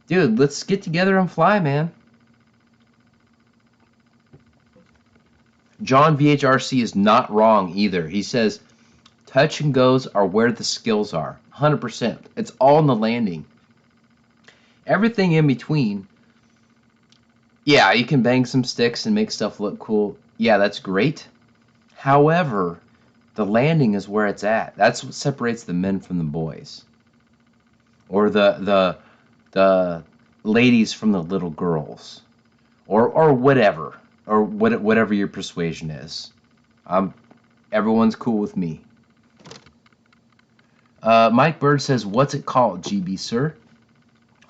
Dude, let's get together and fly, man. John VHRC is not wrong either. He says, touch and goes are where the skills are. 100%. It's all in the landing. Everything in between, yeah, you can bang some sticks and make stuff look cool. Yeah, that's great. However, the landing is where it's at. That's what separates the men from the boys. Or the ladies from the little girls. Or whatever. Or whatever your persuasion is. Everyone's cool with me. Mike Bird says, what's it called, GB sir?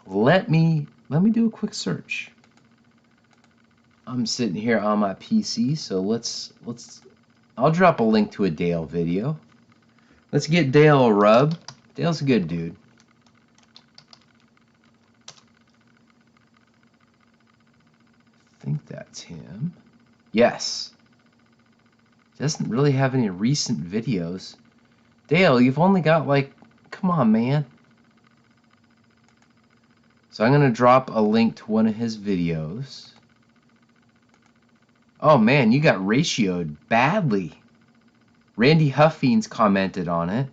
Let me do a quick search. I'm sitting here on my PC, so let's I'll drop a link to a Dale video. Let's get Dale a rub. Dale's a good dude. I think that's him. Yes. Doesn't really have any recent videos. Dale, you've only got like, come on, man. So I'm going to drop a link to one of his videos. Oh man, you got ratioed badly. Randy Huffines commented on it.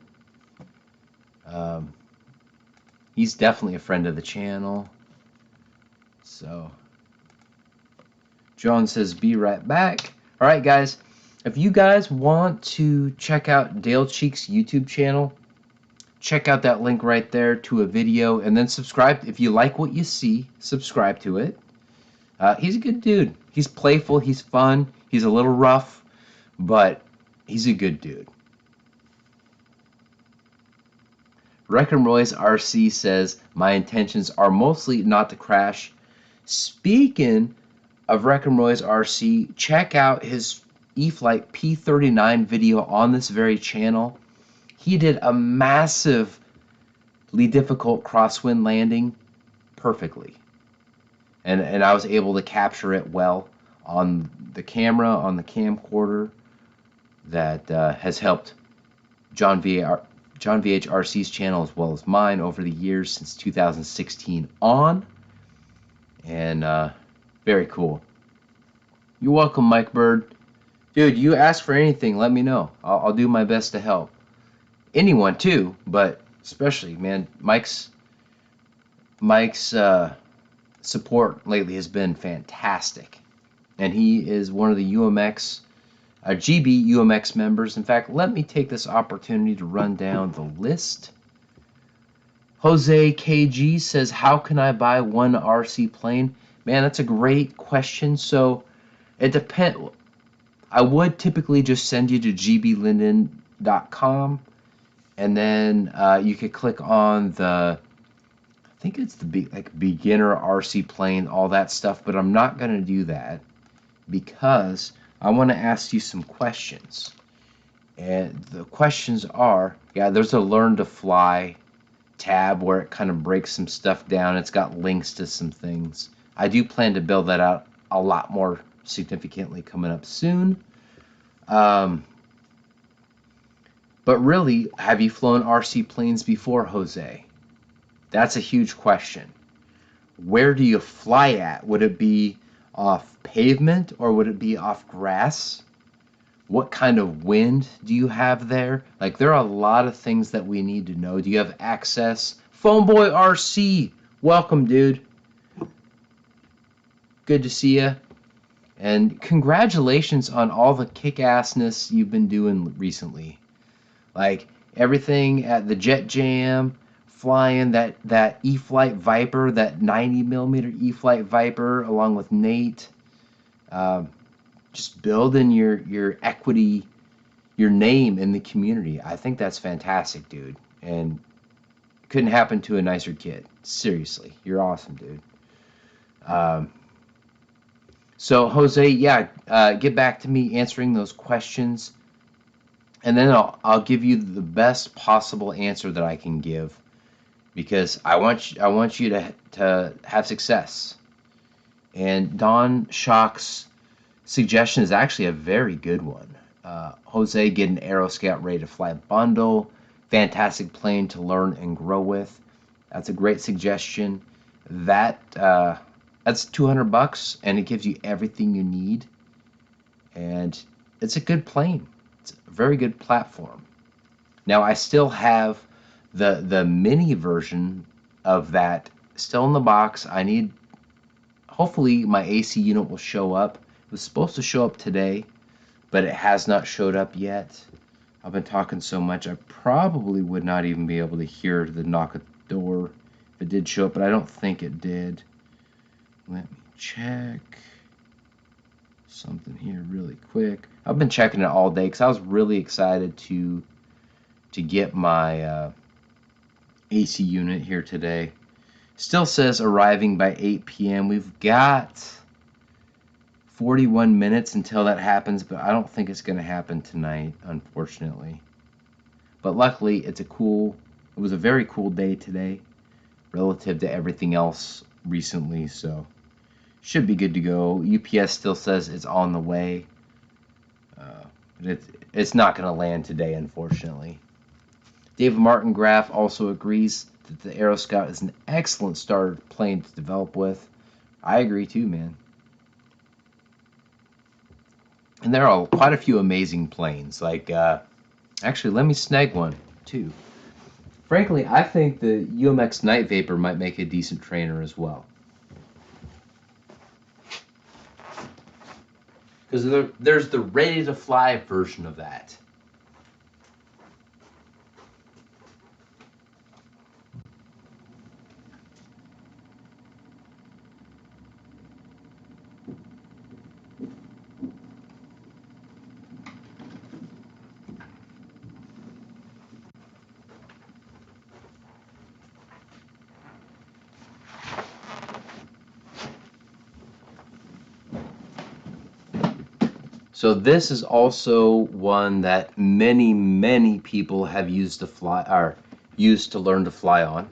He's definitely a friend of the channel. So, John says, be right back. All right, guys. If you guys want to check out Dale Cheek's YouTube channel, check out that link right there to a video, and then subscribe. If you like what you see, subscribe to it. He's a good dude. He's playful. He's fun. He's a little rough, but he's a good dude. Wreckin' Royce RC says, my intentions are mostly not to crash. Speaking of Wreckin' Royce RC, check out his E-flite P39 video on this very channel. He did a massively difficult crosswind landing perfectly. And I was able to capture it well on the camera, on the camcorder. That has helped John VHRC's channel as well as mine over the years since 2016 on. And very cool. You're welcome, Mike Bird. Dude, you ask for anything, let me know. I'll do my best to help. Anyone too, but especially, man, Mike's support lately has been fantastic. And he is one of the UMX, GB UMX members. In fact, let me take this opportunity to run down the list. Jose KG says, how can I buy one RC plane? Man, that's a great question. So it depends. I would typically just send you to GBLynden.com, and then you could click on the, I think it's the beginner RC plane, all that stuff, but I'm not going to do that because I want to ask you some questions. And the questions are, yeah, there's a learn to fly tab where it kind of breaks some stuff down. It's got links to some things. I do plan to build that out a lot more significantly coming up soon. But really, have you flown RC planes before, Jose? That's a huge question. Where do you fly at? Would it be off pavement or would it be off grass? What kind of wind do you have there? Like, there are a lot of things that we need to know. Do you have access? Phoneboy RC, welcome, dude. Good to see you. And congratulations on all the kick-assness you've been doing recently. Like, everything at the Jet Jam, flying that E-flite Viper, that 90mm E-flite Viper, along with Nate. Just building your equity, your name in the community. I think that's fantastic, dude. And couldn't happen to a nicer kid. Seriously, you're awesome, dude. So Jose, yeah, get back to me answering those questions, and then I'll give you the best possible answer that I can give, because I want you to have success. And Don Schock's suggestion is actually a very good one. Jose, get an Aero Scout ready to fly bundle. Fantastic plane to learn and grow with. That's a great suggestion. that's $200, and it gives you everything you need. And it's a good plane. It's a very good platform. Now I still have the mini version of that still in the box. Hopefully my AC unit will show up. It was supposed to show up today, but it has not showed up yet. I've been talking so much I probably would not even be able to hear the knock at the door if it did show up, but I don't think it did. Let me check something here really quick. I've been checking it all day because I was really excited to get my AC unit here today. Still says arriving by 8 p.m. We've got 41 minutes until that happens, but I don't think it's going to happen tonight, unfortunately. But luckily, it was a very cool day today relative to everything else recently, so should be good to go. UPS still says it's on the way, but it's not going to land today, unfortunately. David Martin Graff also agrees that the Aero Scout is an excellent starter plane to develop with. I agree too, man. And there are quite a few amazing planes. Like, actually, let me snag one too. Frankly, I think the UMX Night Vapor might make a decent trainer as well. Because there's the ready to fly version of that. So this is also one that many people have used to fly, or used to learn to fly on,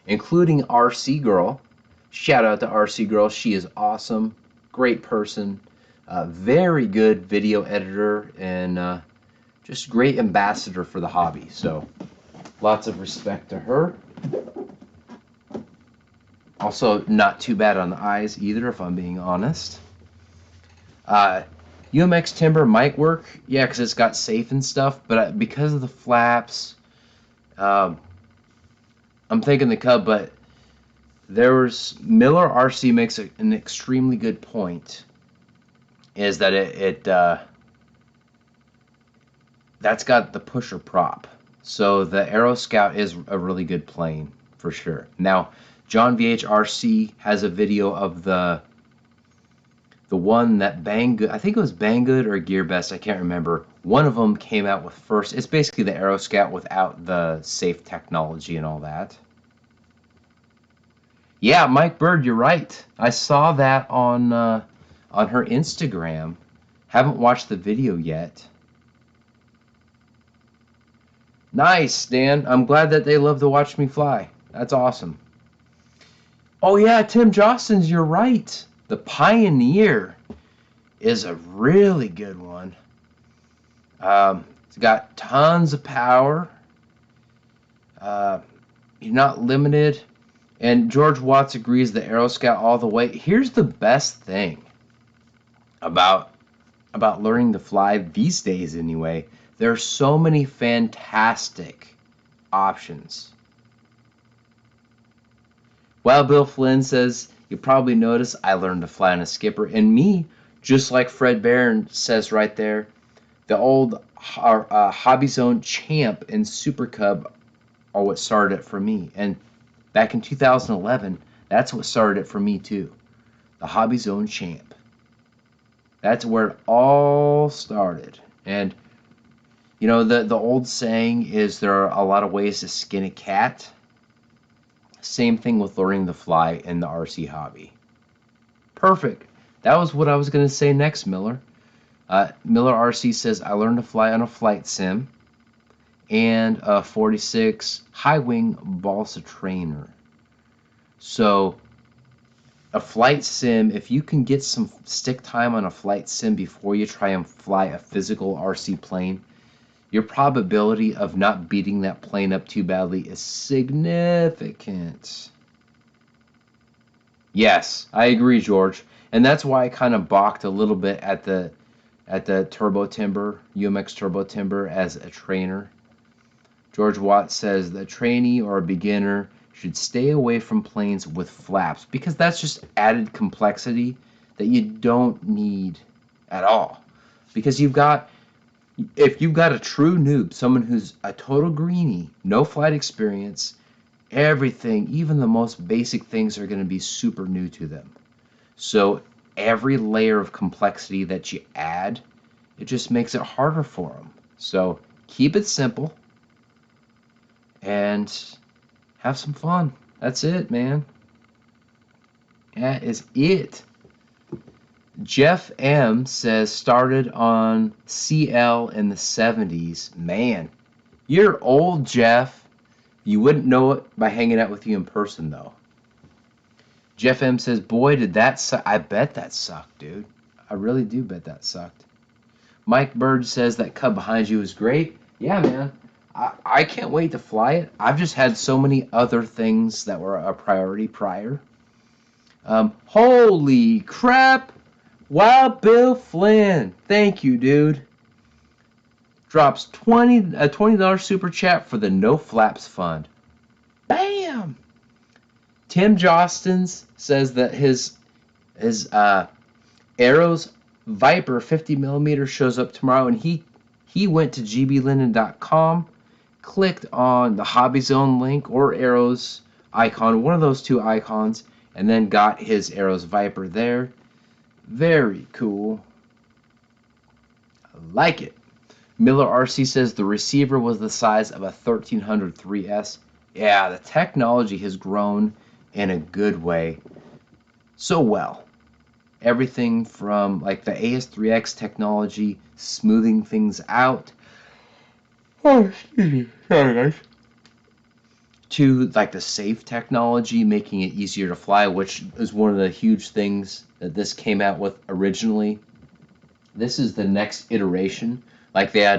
including RC Girl. Shout out to RC Girl. She is awesome, great person, very good video editor, and just great ambassador for the hobby. So lots of respect to her. Also not too bad on the eyes either, if I'm being honest. UMX Timber might work, yeah, because it's got safe and stuff, but because of the flaps, I'm thinking the Cub, but Miller RC makes an extremely good point, is that that's got the pusher prop. So the Aero Scout is a really good plane, for sure. Now, John VH RC has a video of the one that Banggood, I think it was Banggood or GearBest, I can't remember. One of them came out with first. It's basically the Aero Scout without the safe technology and all that. Yeah, Mike Bird, you're right. I saw that on her Instagram. Haven't watched the video yet. Nice, Dan. I'm glad that they love to watch me fly. That's awesome. Oh yeah, Tim Jostens, you're right. The Pioneer is a really good one. It's got tons of power. You're not limited. And George Watts agrees the Aero Scout all the way. Here's the best thing about learning to fly these days anyway. There are so many fantastic options. Wild Bill Flynn says, you probably noticed I learned to fly on a skipper. And me, just like Fred Barron says right there, the old Hobbyzone Champ and Super Cub are what started it for me. And back in 2011, that's what started it for me too. The Hobbyzone Champ. That's where it all started. And you know, the old saying is there are a lot of ways to skin a cat. Same thing with learning to fly in the RC hobby. Perfect. That was what I was going to say next, Miller. Miller RC says, I learned to fly on a flight sim and a 46 high wing balsa trainer. So a flight sim, if you can get some stick time on a flight sim before you try and fly a physical RC plane, your probability of not beating that plane up too badly is significant. Yes, I agree, George. And that's why I kind of balked a little bit at the Turbo Timber, UMX Turbo Timber as a trainer. George Watts says the trainee or a beginner should stay away from planes with flaps because that's just added complexity that you don't need at all. Because if you've got a true noob, someone who's a total greenie, no flight experience, everything, even the most basic things are going to be super new to them. So every layer of complexity that you add, it just makes it harder for them. So keep it simple and have some fun. That's it, man. That is it. Jeff M says started on CL in the 70s. Man, you're old, Jeff. You wouldn't know it by hanging out with you in person, though. Jeff M says, boy, did that suck. I bet that sucked, dude. I really do bet that sucked. Mike Bird says that Cub behind you is great. Yeah, man. I can't wait to fly it. I've just had so many other things that were a priority prior. Holy crap. Wild Bill Flynn. Thank you, dude. Drops a $20 super chat for the No Flaps Fund. Bam! Tim Jostens says that his Arrows Viper 50mm shows up tomorrow, and he went to GBLynden.com, clicked on the Hobbyzone link or Arrows icon, one of those two icons, and then got his Arrows Viper there. Very cool. I like it. Miller RC says the receiver was the size of a 1300 3S. Yeah, the technology has grown in a good way. So well. Everything from like the AS3X technology, smoothing things out. Oh, excuse me. Sorry, guys. To like the safe technology, making it easier to fly, which is one of the huge things that this came out with originally. This is the next iteration. Like they had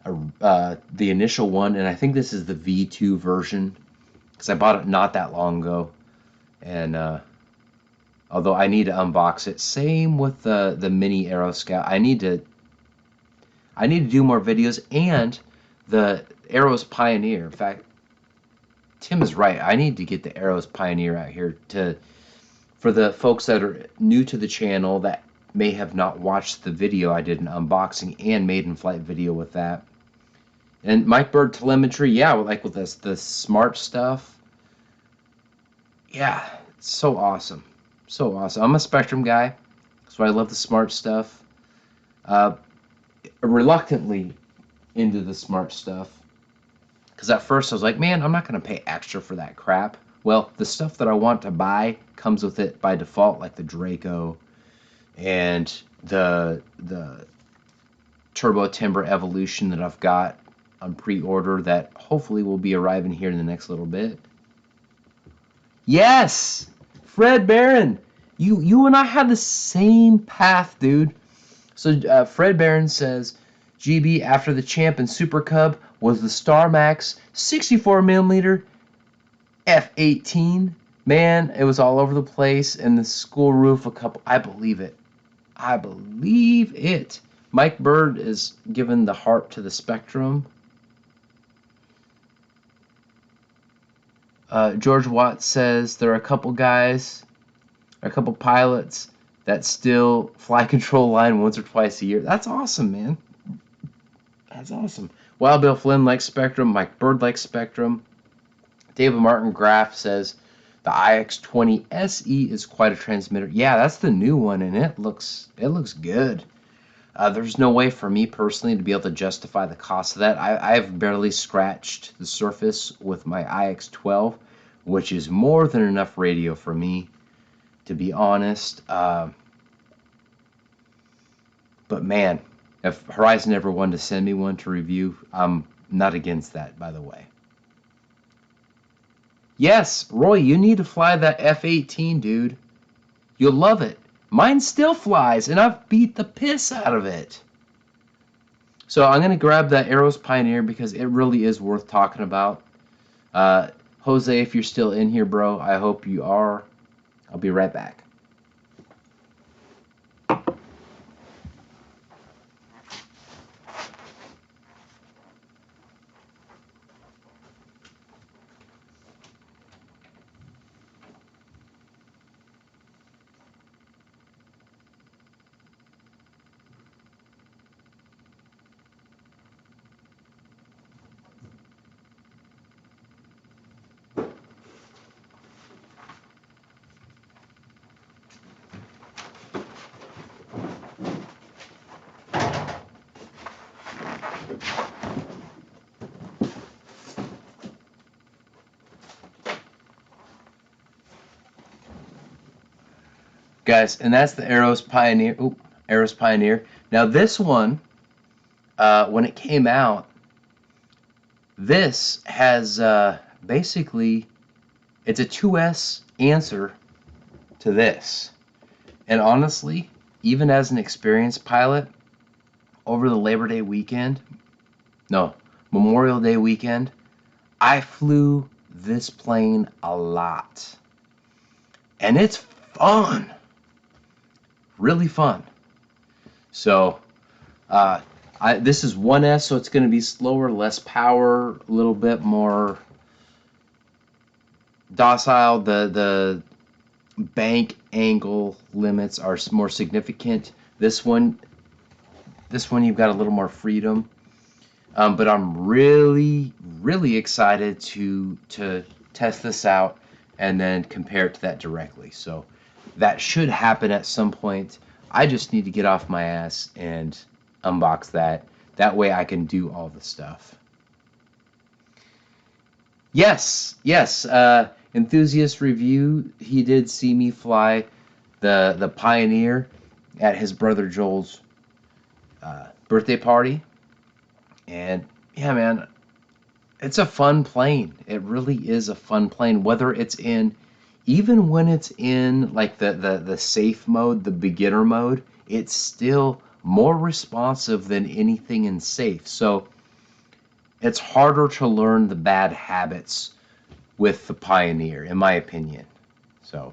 the initial one, and I think this is the V2 version because I bought it not that long ago, and although I need to unbox it. Same with the mini Aero Scout. I need to do more videos, and the Arrows Pioneer. In fact, Tim is right. I need to get the Arrows Pioneer out here for the folks that are new to the channel that may have not watched the video. I did an unboxing and made-in-flight video with that. And Mike Bird telemetry, yeah, like with the smart stuff. Yeah, it's so awesome. So awesome. I'm a Spektrum guy, so I love the smart stuff. Reluctantly into the smart stuff. Because at first I was like, man, I'm not going to pay extra for that crap. Well, the stuff that I want to buy comes with it by default, like the Draco and the Turbo Timber Evolution that I've got on pre-order that hopefully will be arriving here in the next little bit. Yes! Fred Barron! You and I had the same path, dude. So Fred Barron says, GB after the Champ and Super Cub was the Star Max 64mm F-18. Man, it was all over the place, and the school roof I believe it. I believe it. Mike Bird is giving the heart to the Spektrum. George Watts says there are a couple guys, a couple pilots that still fly control line once or twice a year. That's awesome, man. That's awesome. Wild Bill Flynn likes Spektrum. Mike Bird likes Spektrum. David Martin Graff says the IX20 SE is quite a transmitter. Yeah, that's the new one, and it looks good. There's no way for me personally to be able to justify the cost of that. I've barely scratched the surface with my IX12, which is more than enough radio for me, to be honest. But man, if Horizon ever wanted to send me one to review, I'm not against that, by the way. Yes, Roy, you need to fly that F-18, dude. You'll love it. Mine still flies, and I've beat the piss out of it. So I'm going to grab that Arrows Pioneer because it really is worth talking about. Jose, if you're still in here, bro, I hope you are. I'll be right back. Guys, and that's the Aeros Pioneer. Aeros Pioneer. Now this one, when it came out, this has basically, it's a 2S answer to this. And honestly, even as an experienced pilot, over the Labor Day weekend, no, Memorial Day weekend, I flew this plane a lot. And it's fun. Really fun. So this is 1S, so it's going to be slower, less power, a little bit more docile. The bank angle limits are more significant. This one you've got a little more freedom. But I'm really excited to test this out and then compare it to that directly. So that should happen at some point. I just need to get off my ass and unbox that. That way I can do all the stuff. Yes. Enthusiast Review, he did see me fly the Pioneer at his brother Joel's birthday party. And yeah, man, it's a fun plane. It really is a fun plane, whether it's in, even when it's in like the safe mode, the beginner mode, it's still more responsive than anything in safe. So it's harder to learn the bad habits with the Pioneer, in my opinion. So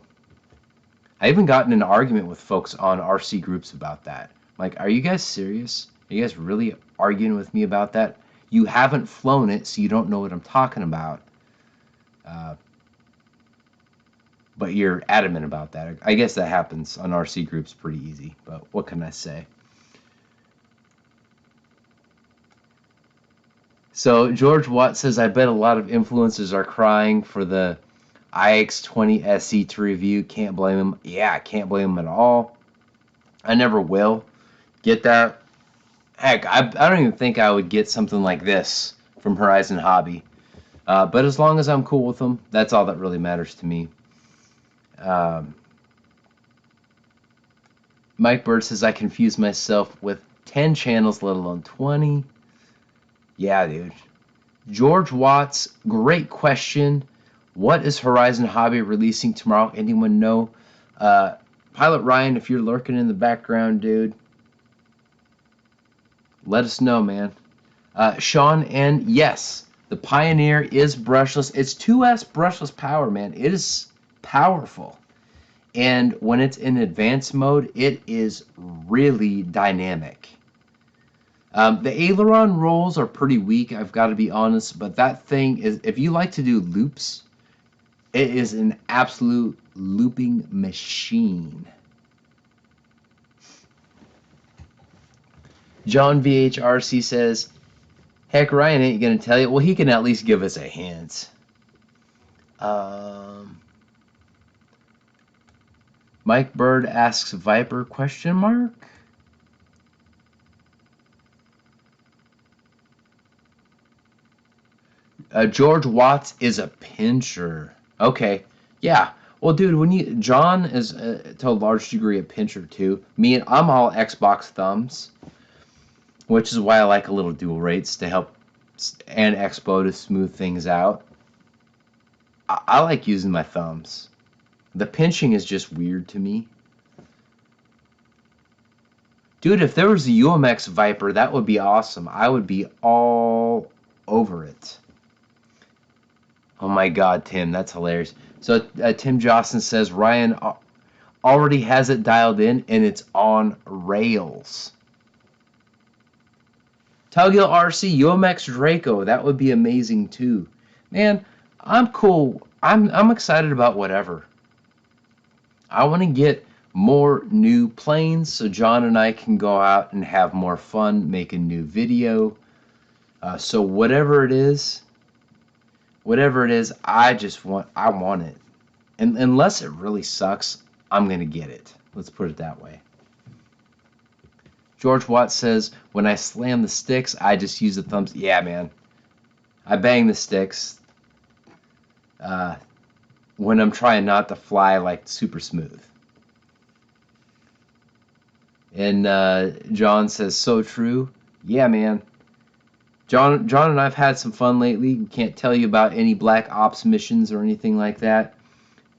I even got in an argument with folks on RC groups about that. Like, are you guys serious? Are you guys really arguing with me about that? You haven't flown it, so you don't know what I'm talking about. But you're adamant about that. I guess that happens on RC groups pretty easy, but what can I say? So George Watt says, I bet a lot of influencers are crying for the iX20 SE to review. Can't blame them. Yeah, I can't blame them at all. I never will get that. Heck, I don't even think I would get something like this from Horizon Hobby. But as long as I'm cool with them, that's all that really matters to me. Mike Bird says, I confuse myself with 10 channels, let alone 20. Yeah, dude. George Watts, great question. What is Horizon Hobby releasing tomorrow? Anyone know? Pilot Ryan, if you're lurking in the background, dude, let us know, man. Sean N, yes, the Pioneer is brushless. It's 2S brushless power, man. It is powerful. And when it's in advanced mode, it is really dynamic. The aileron rolls are pretty weak, I've got to be honest, but that thing is, if you like to do loops, it is an absolute looping machine. John VHRC says, heck, Ryan ain't going to tell you. Well, he can at least give us a hint. Mike Bird asks, Viper, question mark? George Watts is a pincher. Okay, yeah. Well, dude, when John is to a large degree a pincher too. I'm all Xbox thumbs, which is why I like a little dual rates to help, and Expo to smooth things out. I like using my thumbs. The pinching is just weird to me. Dude, if there was a UMX Viper, that would be awesome. I would be all over it. Oh my God, Tim, that's hilarious. So Tim Jostin says Ryan already has it dialed in and it's on rails. Tuggill RC, UMX Draco, that would be amazing too. Man, I'm cool. I'm excited about whatever. I want to get more new planes so John and I can go out and have more fun making new video. So whatever it is, I want it. And unless it really sucks, I'm gonna get it. Let's put it that way. George Watts says, when I slam the sticks, I just use the thumbs. Yeah, man. I bang the sticks when I'm trying not to fly like super smooth. And John says, so true. Yeah, man. John and I've had some fun lately. We can't tell you about any Black Ops missions or anything like that,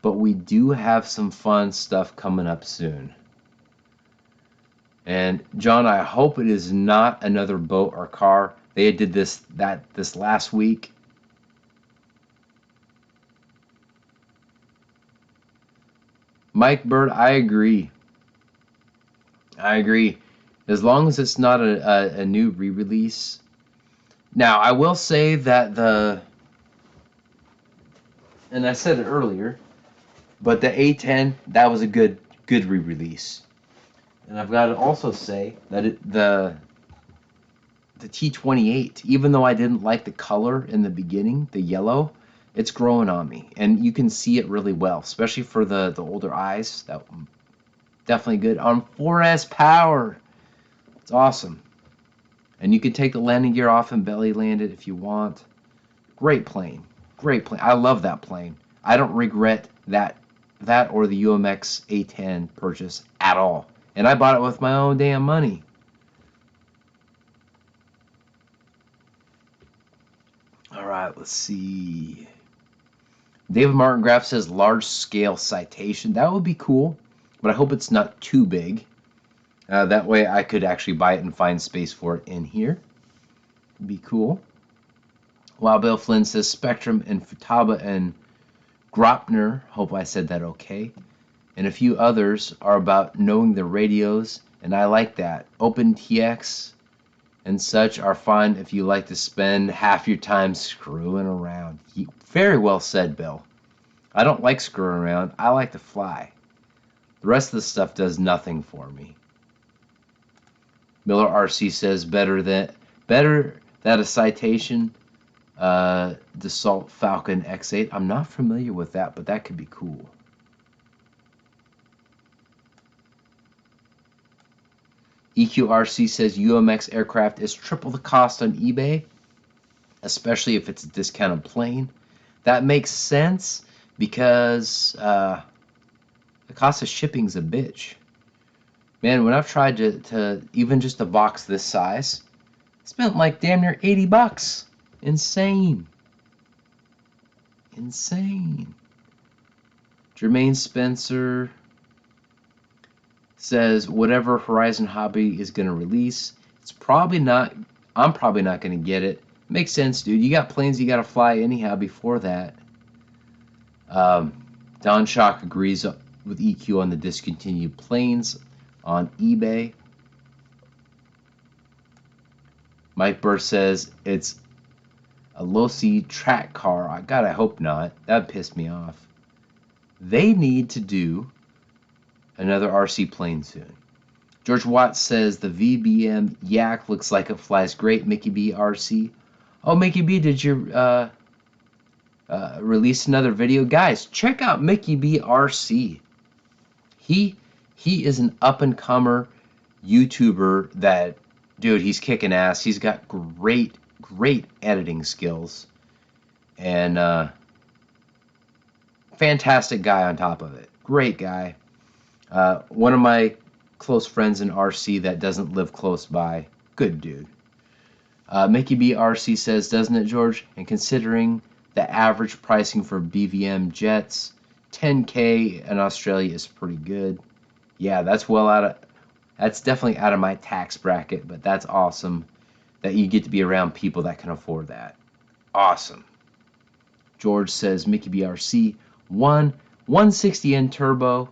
but we do have some fun stuff coming up soon. And John, I hope it is not another boat or car. They did this last week. Mike Bird, I agree. As long as it's not a new re-release. Now, I will say that and I said it earlier, but the A10, that was a good re-release. And I've got to also say that the T28, even though I didn't like the color in the beginning, the yellow, it's growing on me, and you can see it really well, especially for the older eyes. That definitely good on 4S power. It's awesome, and you can take the landing gear off and belly land it if you want. Great plane. I love that plane. I don't regret that or the UMX A10 purchase at all, and I bought it with my own damn money. All right, let's see. David Martin Graff says large scale citation. That would be cool, but I hope it's not too big. That way I could actually buy it and find space for it in here. It'd be cool. Wild Bill Flynn says Spektrum and Futaba and Gropner, hope I said that okay, and a few others are about knowing the radios, and I like that. OpenTX and such are fine if you like to spend half your time screwing around. Very well said, Bill. I don't like screwing around. I like to fly. The rest of the stuff does nothing for me. Miller RC says better that a citation Dassault Falcon X8. I'm not familiar with that, but that could be cool. EQRC says UMX aircraft is triple the cost on eBay, especially if it's a discounted plane. That makes sense because the cost of shipping's a bitch. Man, when I've tried to even just a box this size, I spent like damn near $80. Insane. Jermaine Spencer says whatever Horizon Hobby is going to release, I'm probably not going to get it. Makes sense, dude. You got planes you got to fly anyhow before that. Don Shock agrees with EQ on the discontinued planes on eBay. Mike Burr says it's a low-C track car. God, I hope not. That would piss me off. They need to do another RC plane soon. George Watts says the VBM Yak looks like it flies great. Mickey B RC. Oh, Mickey B, did you release another video? Guys, check out Mickey B RC. He is an up-and-comer YouTuber that, dude, he's kicking ass. He's got great editing skills. And fantastic guy on top of it. Great guy. One of my close friends in RC that doesn't live close by. Good dude. Mickey B RC says, doesn't it, George? And considering the average pricing for BVM jets, $10K in Australia is pretty good. Yeah, that's definitely out of my tax bracket, but that's awesome that you get to be around people that can afford that. Awesome. George says Mickey BRC 160N turbo.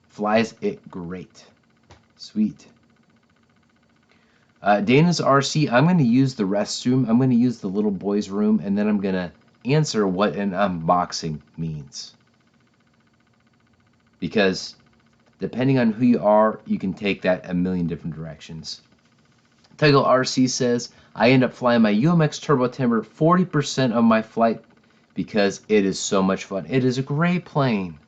Flies it great. Sweet. Dana's RC, I'm going to use the restroom. I'm going to use the little boys' room, and then I'm going to answer what an unboxing means. Because depending on who you are, you can take that a million different directions. Tigle RC says, I end up flying my UMX Turbo Timber 40% of my flight because it is so much fun. It is a great plane.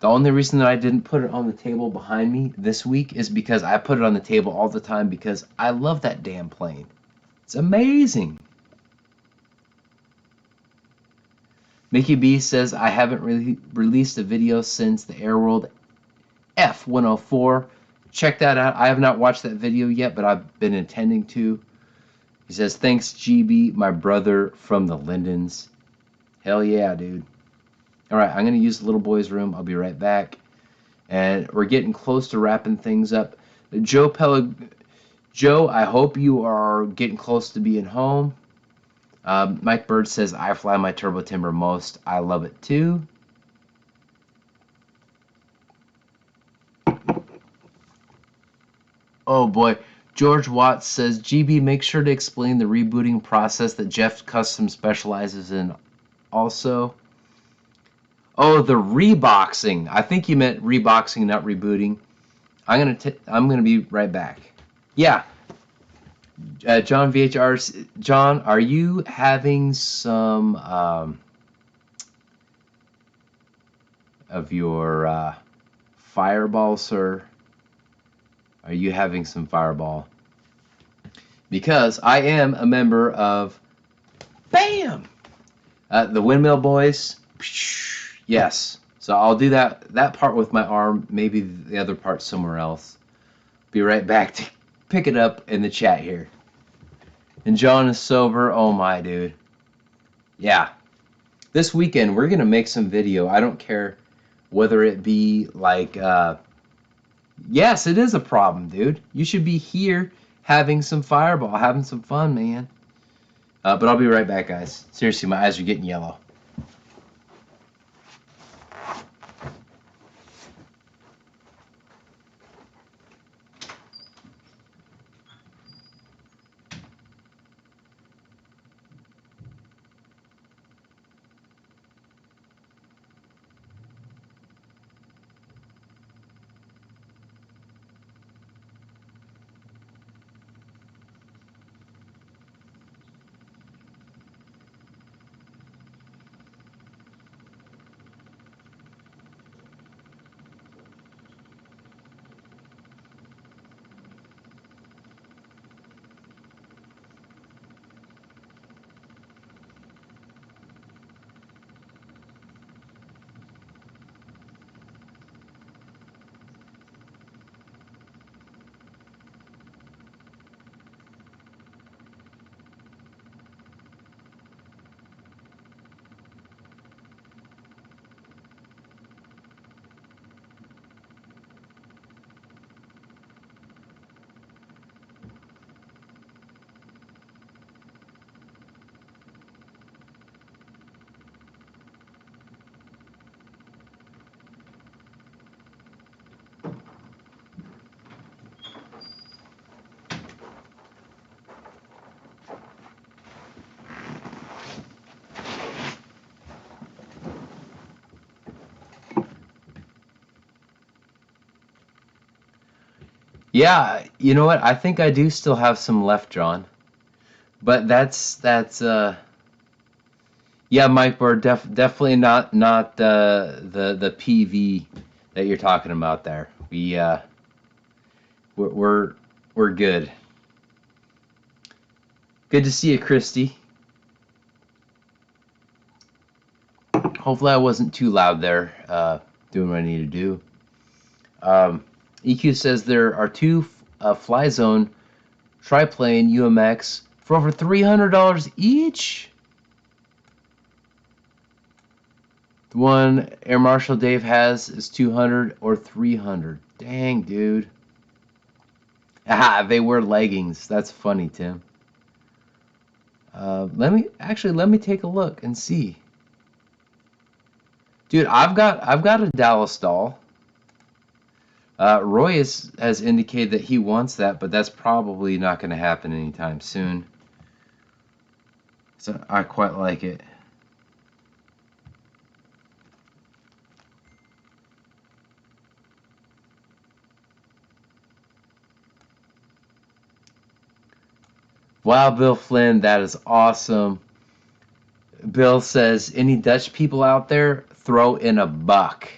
The only reason that I didn't put it on the table behind me this week is because I put it on the table all the time because I love that damn plane. It's amazing. Mickey B says, I haven't really released a video since the Airworld F104. Check that out. I have not watched that video yet, but I've been intending to. He says, thanks, GB, my brother from the Lyndens. Hell yeah, dude. All right, I'm going to use the little boy's room. I'll be right back. And we're getting close to wrapping things up. Joe, I hope you are getting close to being home. Mike Bird says, I fly my Turbo Timber most. I love it too. Oh boy. George Watts says, GB, make sure to explain the rebooting process that Jeff Custom specializes in also. Oh, the reboxing. I think you meant reboxing, not rebooting. I'm gonna be right back. Yeah. John VHR. John, are you having some of your Fireball, sir? Are you having some Fireball? Because I am a member of BAM! The Windmill Boys. Yes. So I'll do that part with my arm, maybe the other part somewhere else. Be right back to pick it up in the chat here. And John is sober. Oh my, dude. Yeah. This weekend we're going to make some video. I don't care whether it be like yes, it is a problem, dude. You should be here having some Fireball, having some fun, man. But I'll be right back, guys. Seriously, my eyes are getting yellow. Yeah, you know what? I think I do still have some left, John. But that's yeah, Mike, we're definitely not the PV that you're talking about there. We're good. Good to see you, Christy. Hopefully I wasn't too loud there, doing what I need to do. EQ says there are two Fly Zone triplane UMX for over $300 each. The one Air Marshal Dave has is $200 or $300. Dang, dude. Ah, they wear leggings. That's funny, Tim. Let me take a look and see. Dude, I've got a Dallas doll. Roy has indicated that he wants that, but that's probably not going to happen anytime soon. So I quite like it. Wow, Bill Flynn, that is awesome. Bill says, any Dutch people out there, throw in a buck.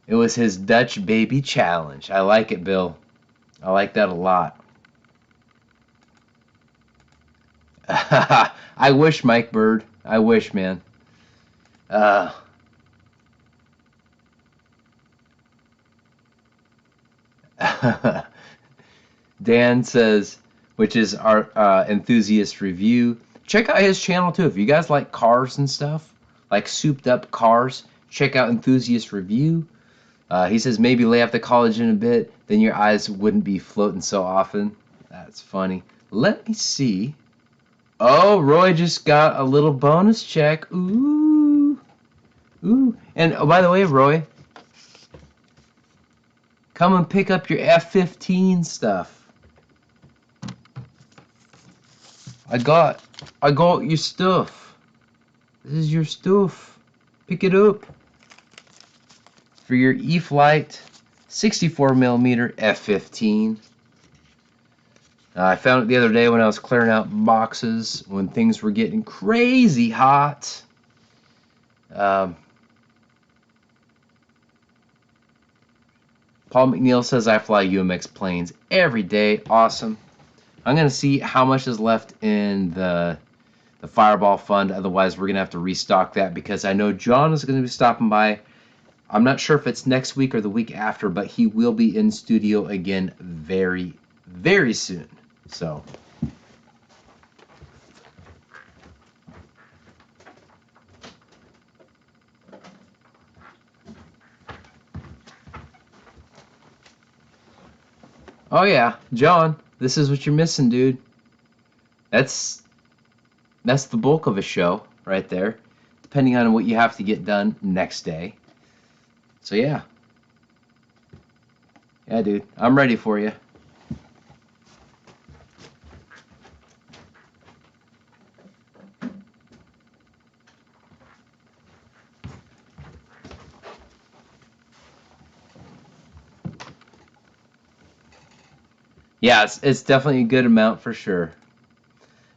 It was his Dutch baby challenge. I like it, Bill. I like that a lot. I wish, Mike Bird. I wish, man. Dan says, which is our enthusiast review. Check out his channel too. If you guys like cars and stuff, like souped up cars, check out enthusiast review. He says maybe lay off the college in a bit, then your eyes wouldn't be floating so often. That's funny. Let me see. Oh, Roy just got a little bonus check. Ooh. Ooh. And oh, by the way, Roy, come and pick up your F-15 stuff. I got your stuff. This is your stuff. Pick it up. For your E-flite 64mm F-15. I found it the other day when I was clearing out boxes when things were getting crazy hot. Paul McNeil says I fly UMX planes every day. Awesome. I'm going to see how much is left in the Fireball Fund. Otherwise, we're going to have to restock that because I know John is going to be stopping by. I'm not sure if it's next week or the week after, but he will be in studio again very, very soon. So, oh yeah, John, this is what you're missing, dude. That's the bulk of a show right there, depending on what you have to get done next day. So yeah. Yeah, dude, I'm ready for you. Yeah, it's definitely a good amount for sure.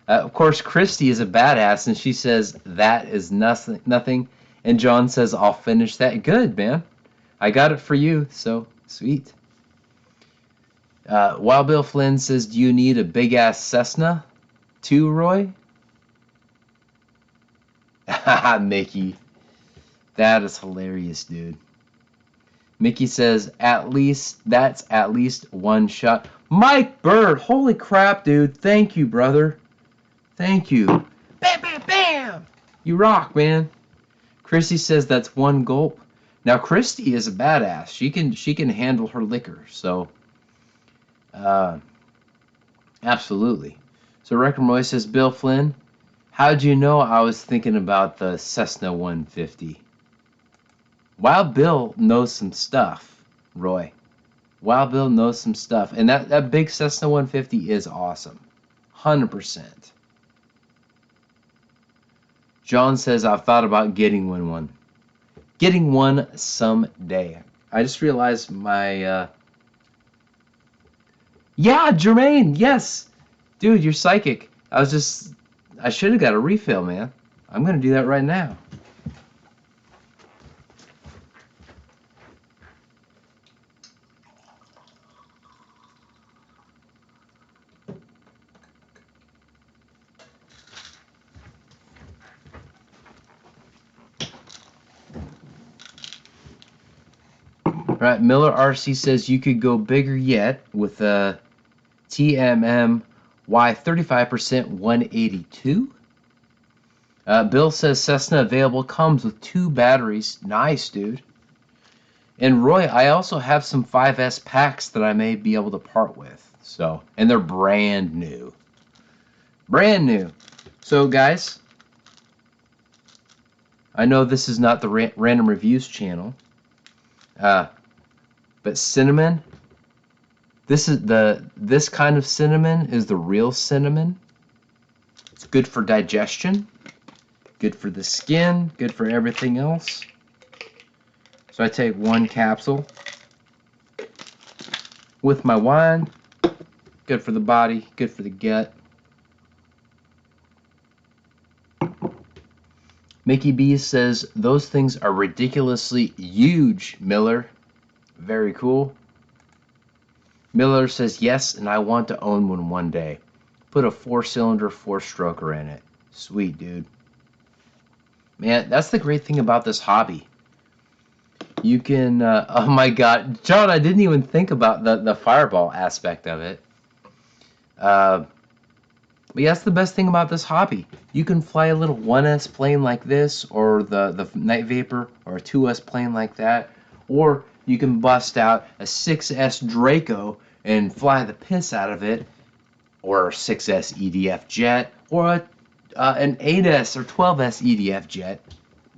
Of course, Christy is a badass, and she says that is nothing. And John says, I'll finish that. Good, man. I got it for you, so sweet. Wild Bill Flynn says, do you need a big-ass Cessna too, Roy? Mickey. That is hilarious, dude. Mickey says, that's at least one shot. Mike Bird, holy crap, dude. Thank you, brother. Thank you. Bam, bam, bam. You rock, man. Christy says that's one gulp. Now, Christy is a badass. She can handle her liquor, so absolutely. So Wrecker Roy says, Bill Flynn, how'd you know I was thinking about the Cessna 150? Wild Bill knows some stuff, Roy. Wild Bill knows some stuff. And that big Cessna 150 is awesome. 100%. John says, I've thought about getting one. Getting one someday. I just realized my... Yeah, Jermaine, yes! Dude, you're psychic. I should have got a refill, man. I'm going to do that right now. Right, Miller RC says you could go bigger yet with a TMM Y35% 182. Bill says Cessna available, comes with 2 batteries. Nice, dude. And Roy, I also have some 5S packs that I may be able to part with. So, and they're brand new. Brand new. So guys, I know this is not the random reviews channel, but cinnamon. This kind of cinnamon is the real cinnamon. It's good for digestion, good for the skin, good for everything else. So I take one capsule with my wine. Good for the body, good for the gut. Mickey B says, those things are ridiculously huge, Miller. Very cool. Miller says, yes, and I want to own one day. Put a 4-cylinder, 4-stroker in it. Sweet, dude. Man, that's the great thing about this hobby. You can, oh my god, John, I didn't even think about the fireball aspect of it. But yeah, that's the best thing about this hobby. You can fly a little 1S plane like this, or the Night Vapor, or a 2S plane like that, or you can bust out a 6S Draco and fly the piss out of it, or a 6S EDF jet, or an 8S or 12S EDF jet.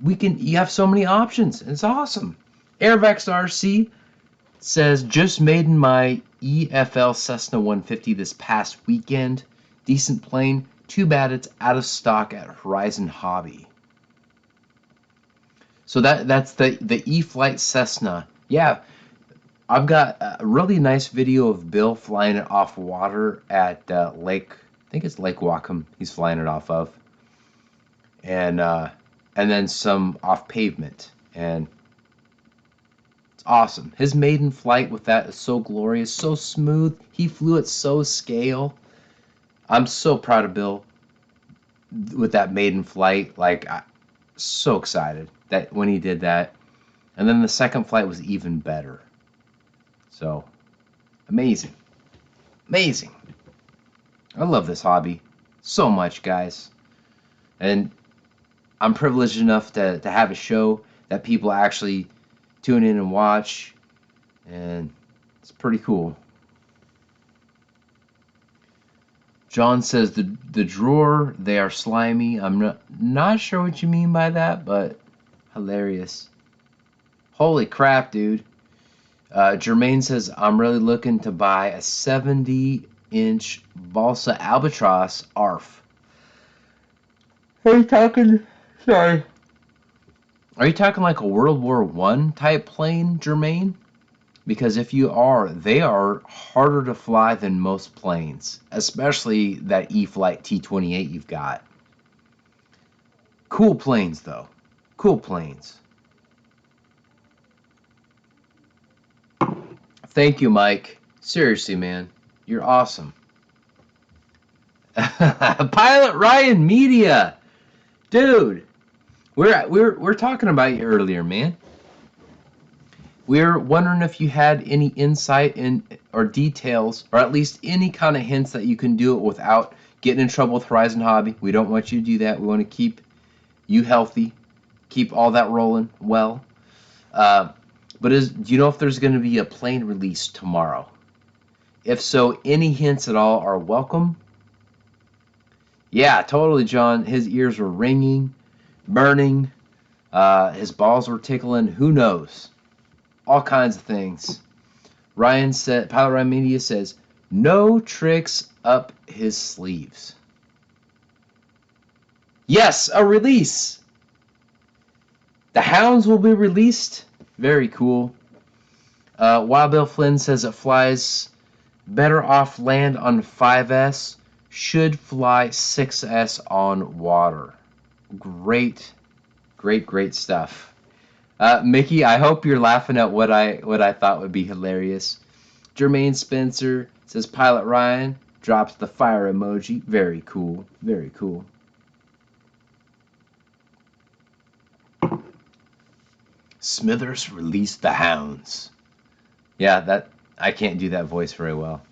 You have so many options. It's awesome. Airvex RC says, just made in my EFL Cessna 150 this past weekend. Decent plane. Too bad it's out of stock at Horizon Hobby. So that's the E-flite Cessna. Yeah, I've got a really nice video of Bill flying it off water at Lake. I think it's Lake Wacom. He's flying it off of, and then some off pavement, and it's awesome. His maiden flight with that is so glorious, so smooth. He flew it so scale. I'm so proud of Bill with that maiden flight. Like, so excited that when he did that. And then the second flight was even better. So, amazing. Amazing. I love this hobby so much, guys. And I'm privileged enough to have a show that people actually tune in and watch. And it's pretty cool. John says the drawer, they are slimy. I'm not sure what you mean by that, but hilarious. Holy crap, dude. Jermaine says, I'm really looking to buy a 70-inch Balsa Albatross ARF. Are you talking, sorry. Are you talking like a World War I type plane, Jermaine? Because if you are, they are harder to fly than most planes, especially that E-flite T-28 you've got. Cool planes, though. Cool planes. Thank you, Mike. Seriously, man. You're awesome. Pilot Ryan Media. Dude, we're talking about you earlier, man. We're wondering if you had any insight or details, or at least any kind of hints that you can do it without getting in trouble with Horizon Hobby. We don't want you to do that. We want to keep you healthy, keep all that rolling well. But do you know if there's going to be a plane release tomorrow? If so, any hints at all are welcome. Yeah, totally, John. His ears were ringing, burning. His balls were tickling. Who knows? All kinds of things. Pilot Ryan Media says, no tricks up his sleeves. Yes, a release. The Hounds will be released. Very cool. Wild Bill Flynn says it flies better off land on 5S. Should fly 6S on water. Great stuff. Mickey, I hope you're laughing at what I thought would be hilarious. Jermaine Spencer says Pilot Ryan drops the fire emoji. Very cool. Very cool. Smithers released the Hounds. Yeah, I can't do that voice very well.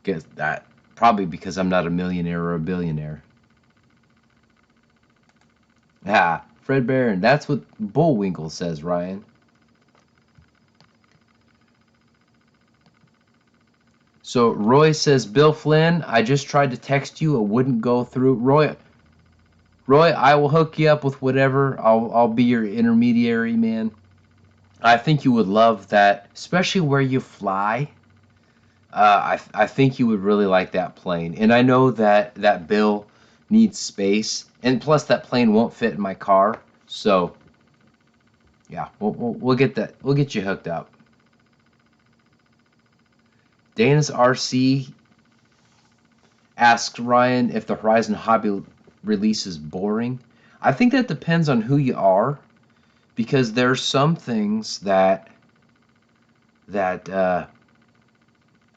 Guess that probably because I'm not a millionaire or a billionaire. Ah, Fred Barron, that's what Bullwinkle says, Ryan. So Roy says, Bill Flynn, I just tried to text you. It wouldn't go through. Roy, I will hook you up with whatever. I'll be your intermediary, man. I think you would love that, especially where you fly. I think you would really like that plane. And I know that Bill needs space. And plus, that plane won't fit in my car. So, yeah, we'll get that. We'll get you hooked up. Dana's RC asks Ryan if the Horizon Hobby release is boring. I think that depends on who you are, because there's some things that I'm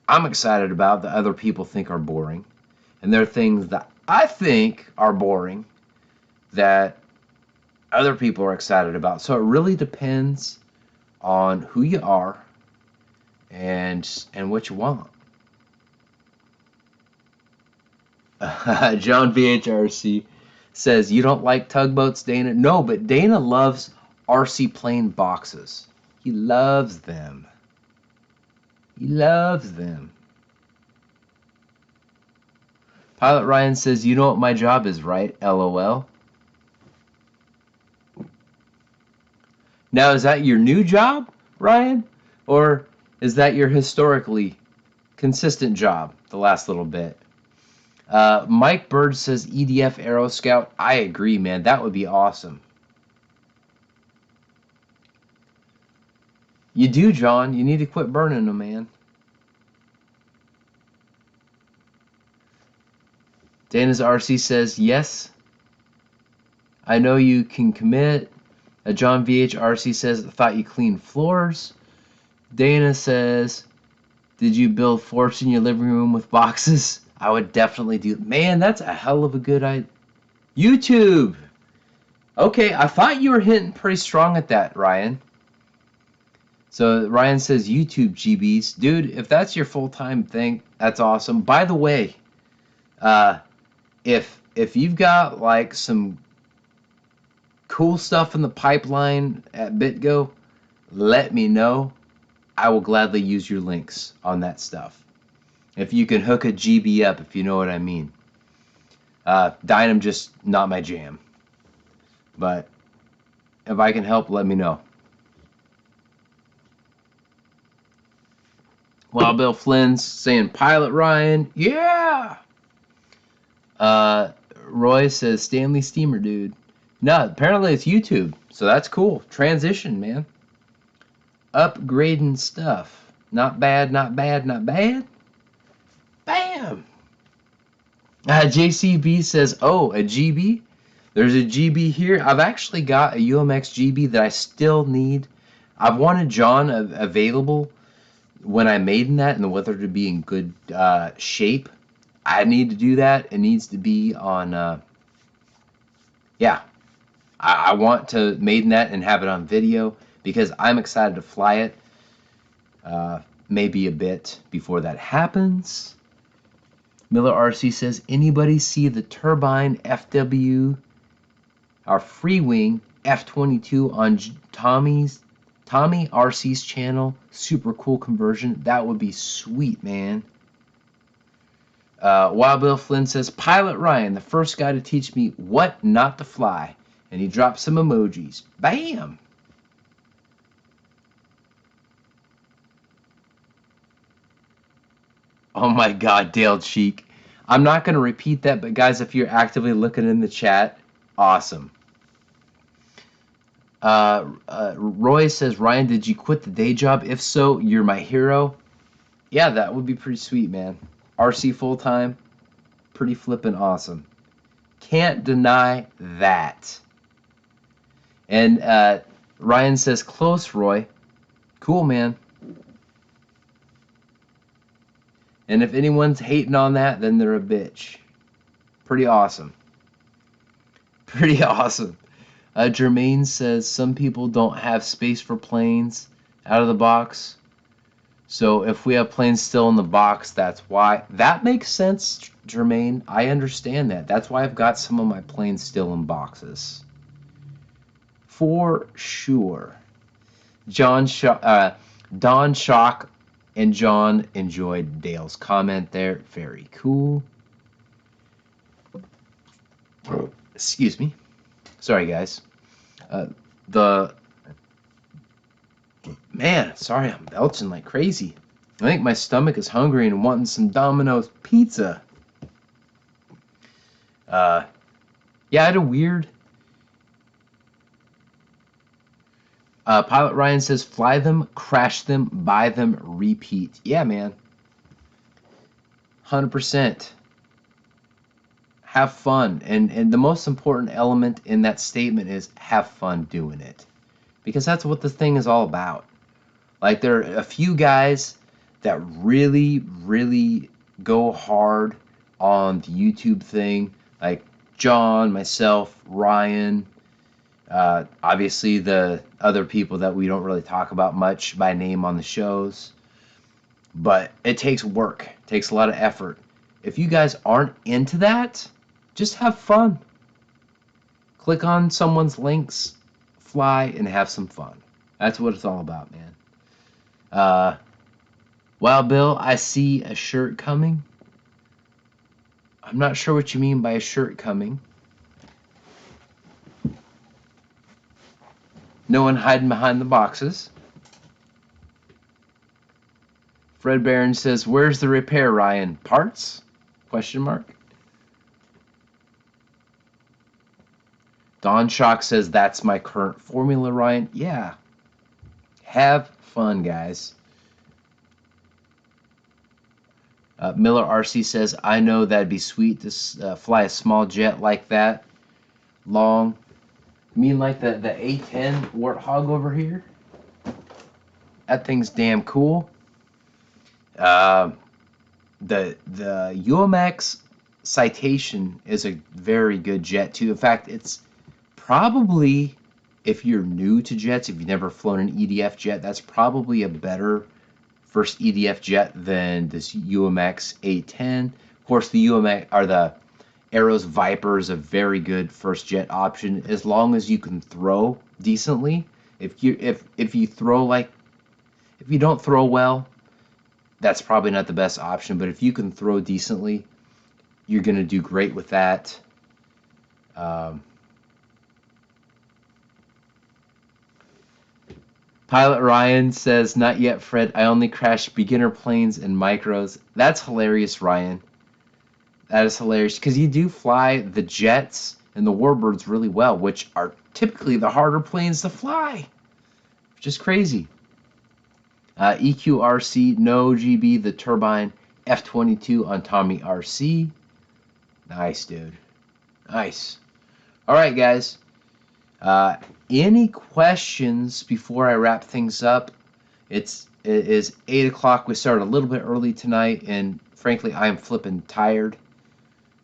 excited about that other people think are boring, and there are things that I think are boring that other people are excited about. So it really depends on who you are and what you want. John VHRC says, you don't like tugboats, Dana? No, but Dana loves RC plane boxes. He loves them. He loves them. Pilot Ryan says, you know what my job is, right? LOL. Now, is that your new job, Ryan? Or is that your historically consistent job the last little bit? Mike Bird says EDF Aero Scout. I agree, man. That would be awesome. You do, John. You need to quit burning them, man. Dana's RC says, yes. I know you can commit. John VHRC says, I thought you cleaned floors. Dana says, did you build forts in your living room with boxes? I would definitely do. Man, that's a hell of a good idea. YouTube. Okay, I thought you were hitting pretty strong at that, Ryan. So Ryan says YouTube GBs. Dude, if that's your full-time thing, that's awesome. By the way, if you've got like some cool stuff in the pipeline at BitGo, let me know. I will gladly use your links on that stuff. If you can hook a GB up, if you know what I mean. Dynam just not my jam. But if I can help, let me know. Wild Bill Flynn's saying, Pilot Ryan, yeah! Roy says, Stanley Steamer, dude. No, apparently it's YouTube, so that's cool. Transition, man. Upgrading stuff. Not bad, not bad, not bad. Bam! JCB says, oh, a GB? There's a GB here. I've actually got a UMX GB that I still need. I've wanted John available when I made that and the weather to be in good shape. I need to do that. It needs to be on, yeah. I want to maiden that and have it on video because I'm excited to fly it. Maybe a bit before that happens. Miller RC says, anybody see the turbine FW, our free wing F22 on Tommy RC's channel? Super cool conversion. That would be sweet, man. Wild Bill Flynn says, Pilot Ryan, the first guy to teach me what not to fly. And he dropped some emojis. Bam! Oh my God, Dale Cheek. I'm not going to repeat that, but guys, if you're actively looking in the chat, awesome. Roy says, Ryan, did you quit the day job? If so, you're my hero. Yeah, that would be pretty sweet, man. RC full-time, pretty flippin' awesome. Can't deny that. And Ryan says, close, Roy. Cool, man. And if anyone's hating on that, then they're a bitch. Pretty awesome. Pretty awesome. Jermaine says, some people don't have space for planes out of the box. So if we have planes still in the box, that's why. That makes sense, Jermaine. I understand that. That's why I've got some of my planes still in boxes. For sure. Don Shock And John enjoyed Dale's comment there. Very cool. Excuse me. Sorry, guys. Sorry, I'm belching like crazy. I think my stomach is hungry and wanting some Domino's pizza. Yeah, I had a weird... Pilot Ryan says, fly them, crash them, buy them, repeat. Yeah, man. 100%. Have fun. And the most important element in that statement is have fun doing it. Because that's what the thing is all about. Like, there are a few guys that really, really go hard on the YouTube thing. Like John, myself, Ryan, obviously the other people that we don't really talk about much by name on the shows. But it takes work. It takes a lot of effort. If you guys aren't into that, just have fun. Click on someone's links, fly, and have some fun. That's what it's all about, man. Well, Bill, I see a shirt coming. I'm not sure what you mean by a shirt coming. No one hiding behind the boxes. Fred Barron says, where's the repair, Ryan? Parts? Question mark. Don Shock says, that's my current formula, Ryan. Yeah. Have fun, guys. Miller RC says, I know that'd be sweet to fly a small jet like that. Long. You mean like the A10 Warthog over here? That thing's damn cool. The UMX Citation is a very good jet too. In fact, it's probably, if you're new to jets, if you've never flown an EDF jet, that's probably a better first EDF jet than this UMX A10. Of course, the UMX or the Aeros Viper is a very good first jet option as long as you can throw decently. If you don't throw well, that's probably not the best option. But if you can throw decently, you're gonna do great with that. Pilot Ryan says, not yet, Fred. I only crash beginner planes and micros. That's hilarious, Ryan. That is hilarious because you do fly the jets and the warbirds really well, which are typically the harder planes to fly, which is crazy. EQRC, no GB, the turbine, F22 on Tommy RC. Nice, dude. Nice. All right, guys. Any questions before I wrap things up? It is 8 o'clock. We started a little bit early tonight, and frankly, I am flipping tired.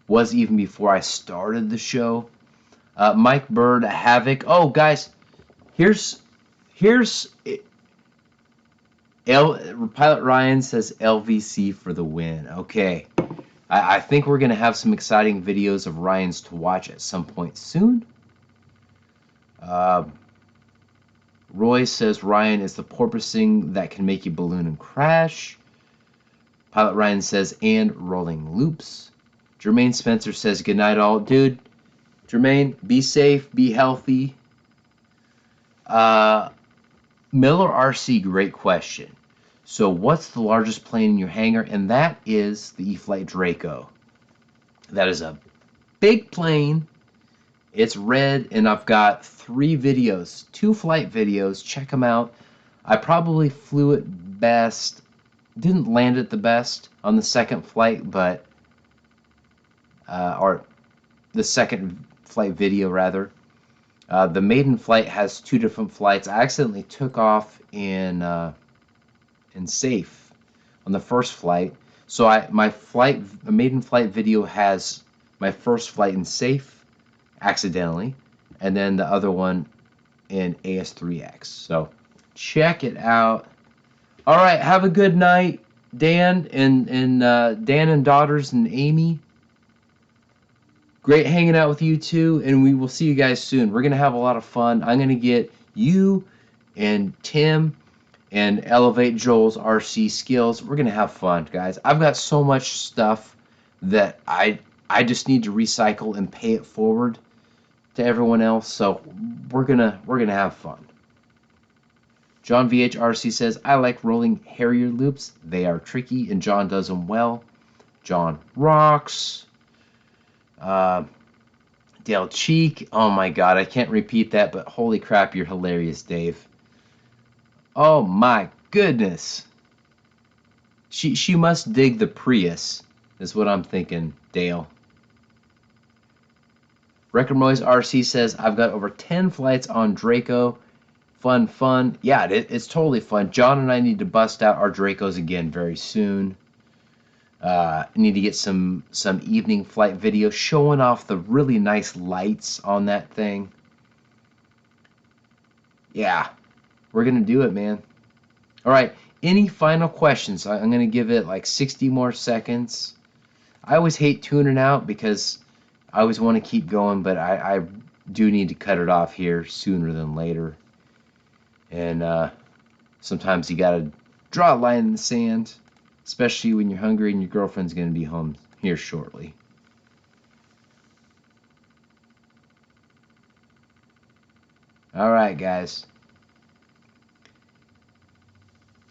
Was even before I started the show. Mike Bird, Havoc. Oh, guys, here's Pilot Ryan says LVC for the win. Okay, I think we're gonna have some exciting videos of Ryan's to watch at some point soon. Roy says Ryan is the porpoising that can make you balloon and crash. Pilot Ryan says, and rolling loops. Jermaine Spencer says, good night all. Dude, Jermaine, be safe, be healthy. Miller RC, great question. So what's the largest plane in your hangar? And that is the E-flite Draco. That is a big plane. It's red, and I've got 3 videos, 2 flight videos. Check them out. I probably flew it best. Didn't land it the best on the second flight, but or the second flight video rather. The maiden flight has 2 different flights. I accidentally took off in safe on the first flight, so my maiden flight video has my first flight in safe accidentally, and then the other one in AS3X. So check it out. All right, have a good night, Dan and Dan and daughters and Amy. Great hanging out with you two, and we will see you guys soon. We're gonna have a lot of fun. I'm gonna get you and Tim and elevate Joel's RC skills. We're going to have fun, guys. I've got so much stuff that I just need to recycle and pay it forward to everyone else. So we're gonna have fun. John VHRC says, I like rolling Harrier loops. They are tricky, and John does them well. John rocks. Dale Cheek. Oh my god, I can't repeat that, but holy crap, you're hilarious, Dave. Oh my goodness. She must dig the Prius, is what I'm thinking, Dale. Record Noise RC says, I've got over 10 flights on Draco. Fun. Yeah, it's totally fun. John and I need to bust out our Dracos again very soon. Need to get some evening flight video showing off the really nice lights on that thing. Yeah, we're going to do it, man. All right, any final questions? I'm going to give it like 60 more seconds. I always hate tuning out because I always want to keep going, but I do need to cut it off here sooner than later. And sometimes you got to draw a line in the sand, especially when you're hungry and your girlfriend's going to be home here shortly. All right, guys.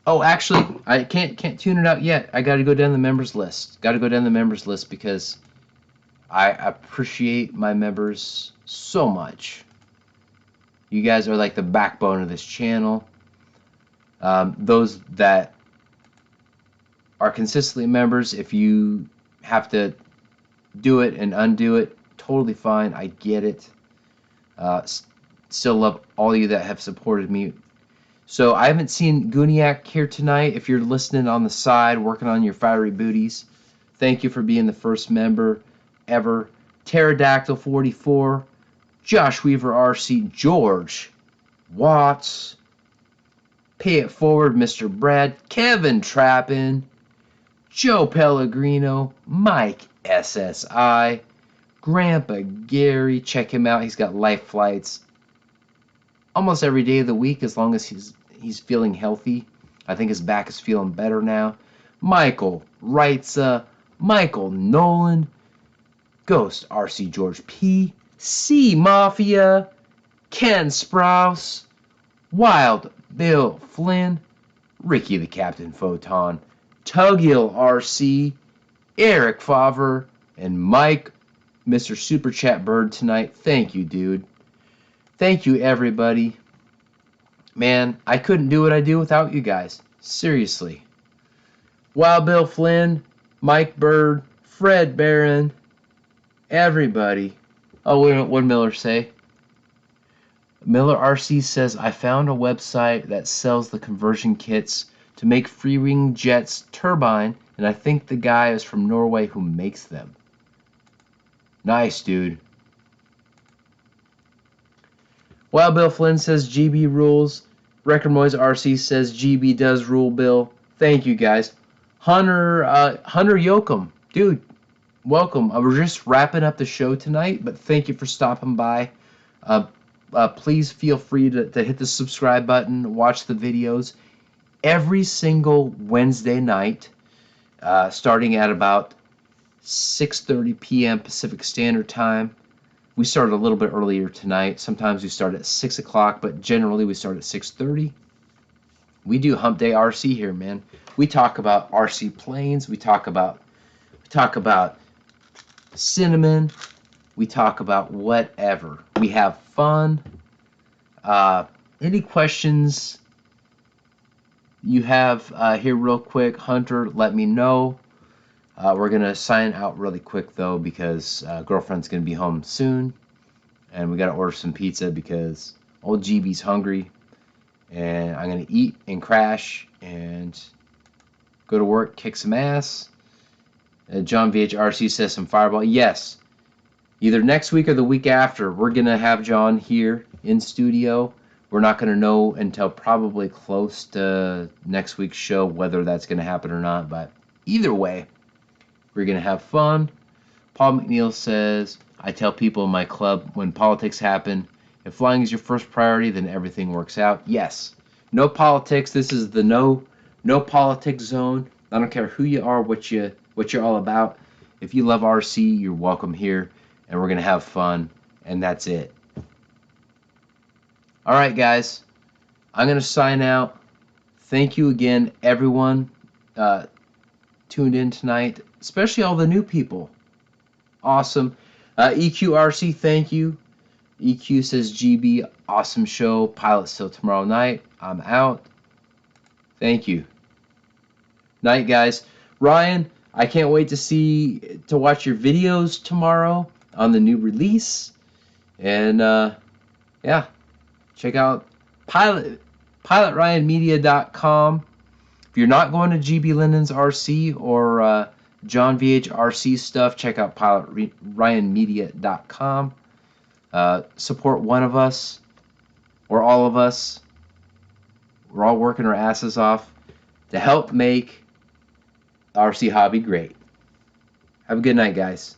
Oh, actually, I can't tune it out yet. I got to go down the members list. Got to go down the members list because I appreciate my members so much. You guys are like the backbone of this channel. Those that are consistently members, if you have to do it and undo it, totally fine. I get it. Still love all you that have supported me. So I haven't seen Guniak here tonight. If you're listening on the side, working on your fiery booties, thank you for being the first member ever. Pterodactyl 44, Josh Weaver RC, George Watts, Pay It Forward, Mr. Brad, Kevin Trappin, Joe Pellegrino, Mike SSI, Grandpa Gary. Check him out. He's got life flights almost every day of the week as long as he's feeling healthy. I think his back is feeling better now. Michael Reitza, Michael Nolan, Ghost RC George P, C Mafia, Ken Sprouse, Wild Bill Flynn, Ricky the Captain Photon, Tuggill RC, Eric Favre, and Mike, Mr. Super Chat Bird tonight. Thank you, dude. Thank you, everybody. Man, I couldn't do what I do without you guys. Seriously. Wild Bill Flynn, Mike Bird, Fred Barron, everybody. Oh, what did Miller say? Miller RC says, I found a website that sells the conversion kits to make free-wing jets turbine, and I think the guy is from Norway who makes them. Nice, dude. Wild Bill Flynn says GB rules. Record Noise RC says GB does rule, Bill. Thank you, guys. Hunter Yoakum, dude, welcome. We're just wrapping up the show tonight, but thank you for stopping by. Please feel free to hit the subscribe button, watch the videos. Every single Wednesday night, starting at about 6:30 p.m. Pacific Standard Time. We started a little bit earlier tonight. Sometimes we start at 6 o'clock, but generally we start at 6:30. We do Hump Day RC here, man. We talk about RC planes. We talk about cinnamon. We talk about whatever. We have fun. Any questions you have here real quick, Hunter, let me know. We're going to sign out really quick, though, because girlfriend's going to be home soon. And we got to order some pizza because old GB's hungry. And I'm going to eat and crash and go to work, kick some ass. John VHRC says some fireball. Yes. Either next week or the week after, we're going to have John here in studio. We're not going to know until probably close to next week's show whether that's going to happen or not. But either way, we're going to have fun. Paul McNeil says, I tell people in my club when politics happen, if flying is your first priority, then everything works out. Yes, No politics. This is the no politics zone. I don't care who you are, what you're all about. If you love RC, you're welcome here, and we're gonna have fun, and that's it. All right, guys, I'm gonna sign out. Thank you again, everyone tuned in tonight, especially all the new people. Awesome. EQRC, thank you. EQ says, GB, awesome show. Pilot till tomorrow night. I'm out. Thank you. Night, guys. Ryan, I can't wait to watch your videos tomorrow on the new release. And yeah, check out pilotryanmedia.com. If you're not going to GBLynden's RC or John VH RC stuff, check out pilotryanmedia.com. Support one of us or all of us. We're all working our asses off to help make RC hobby great. Have a good night, guys.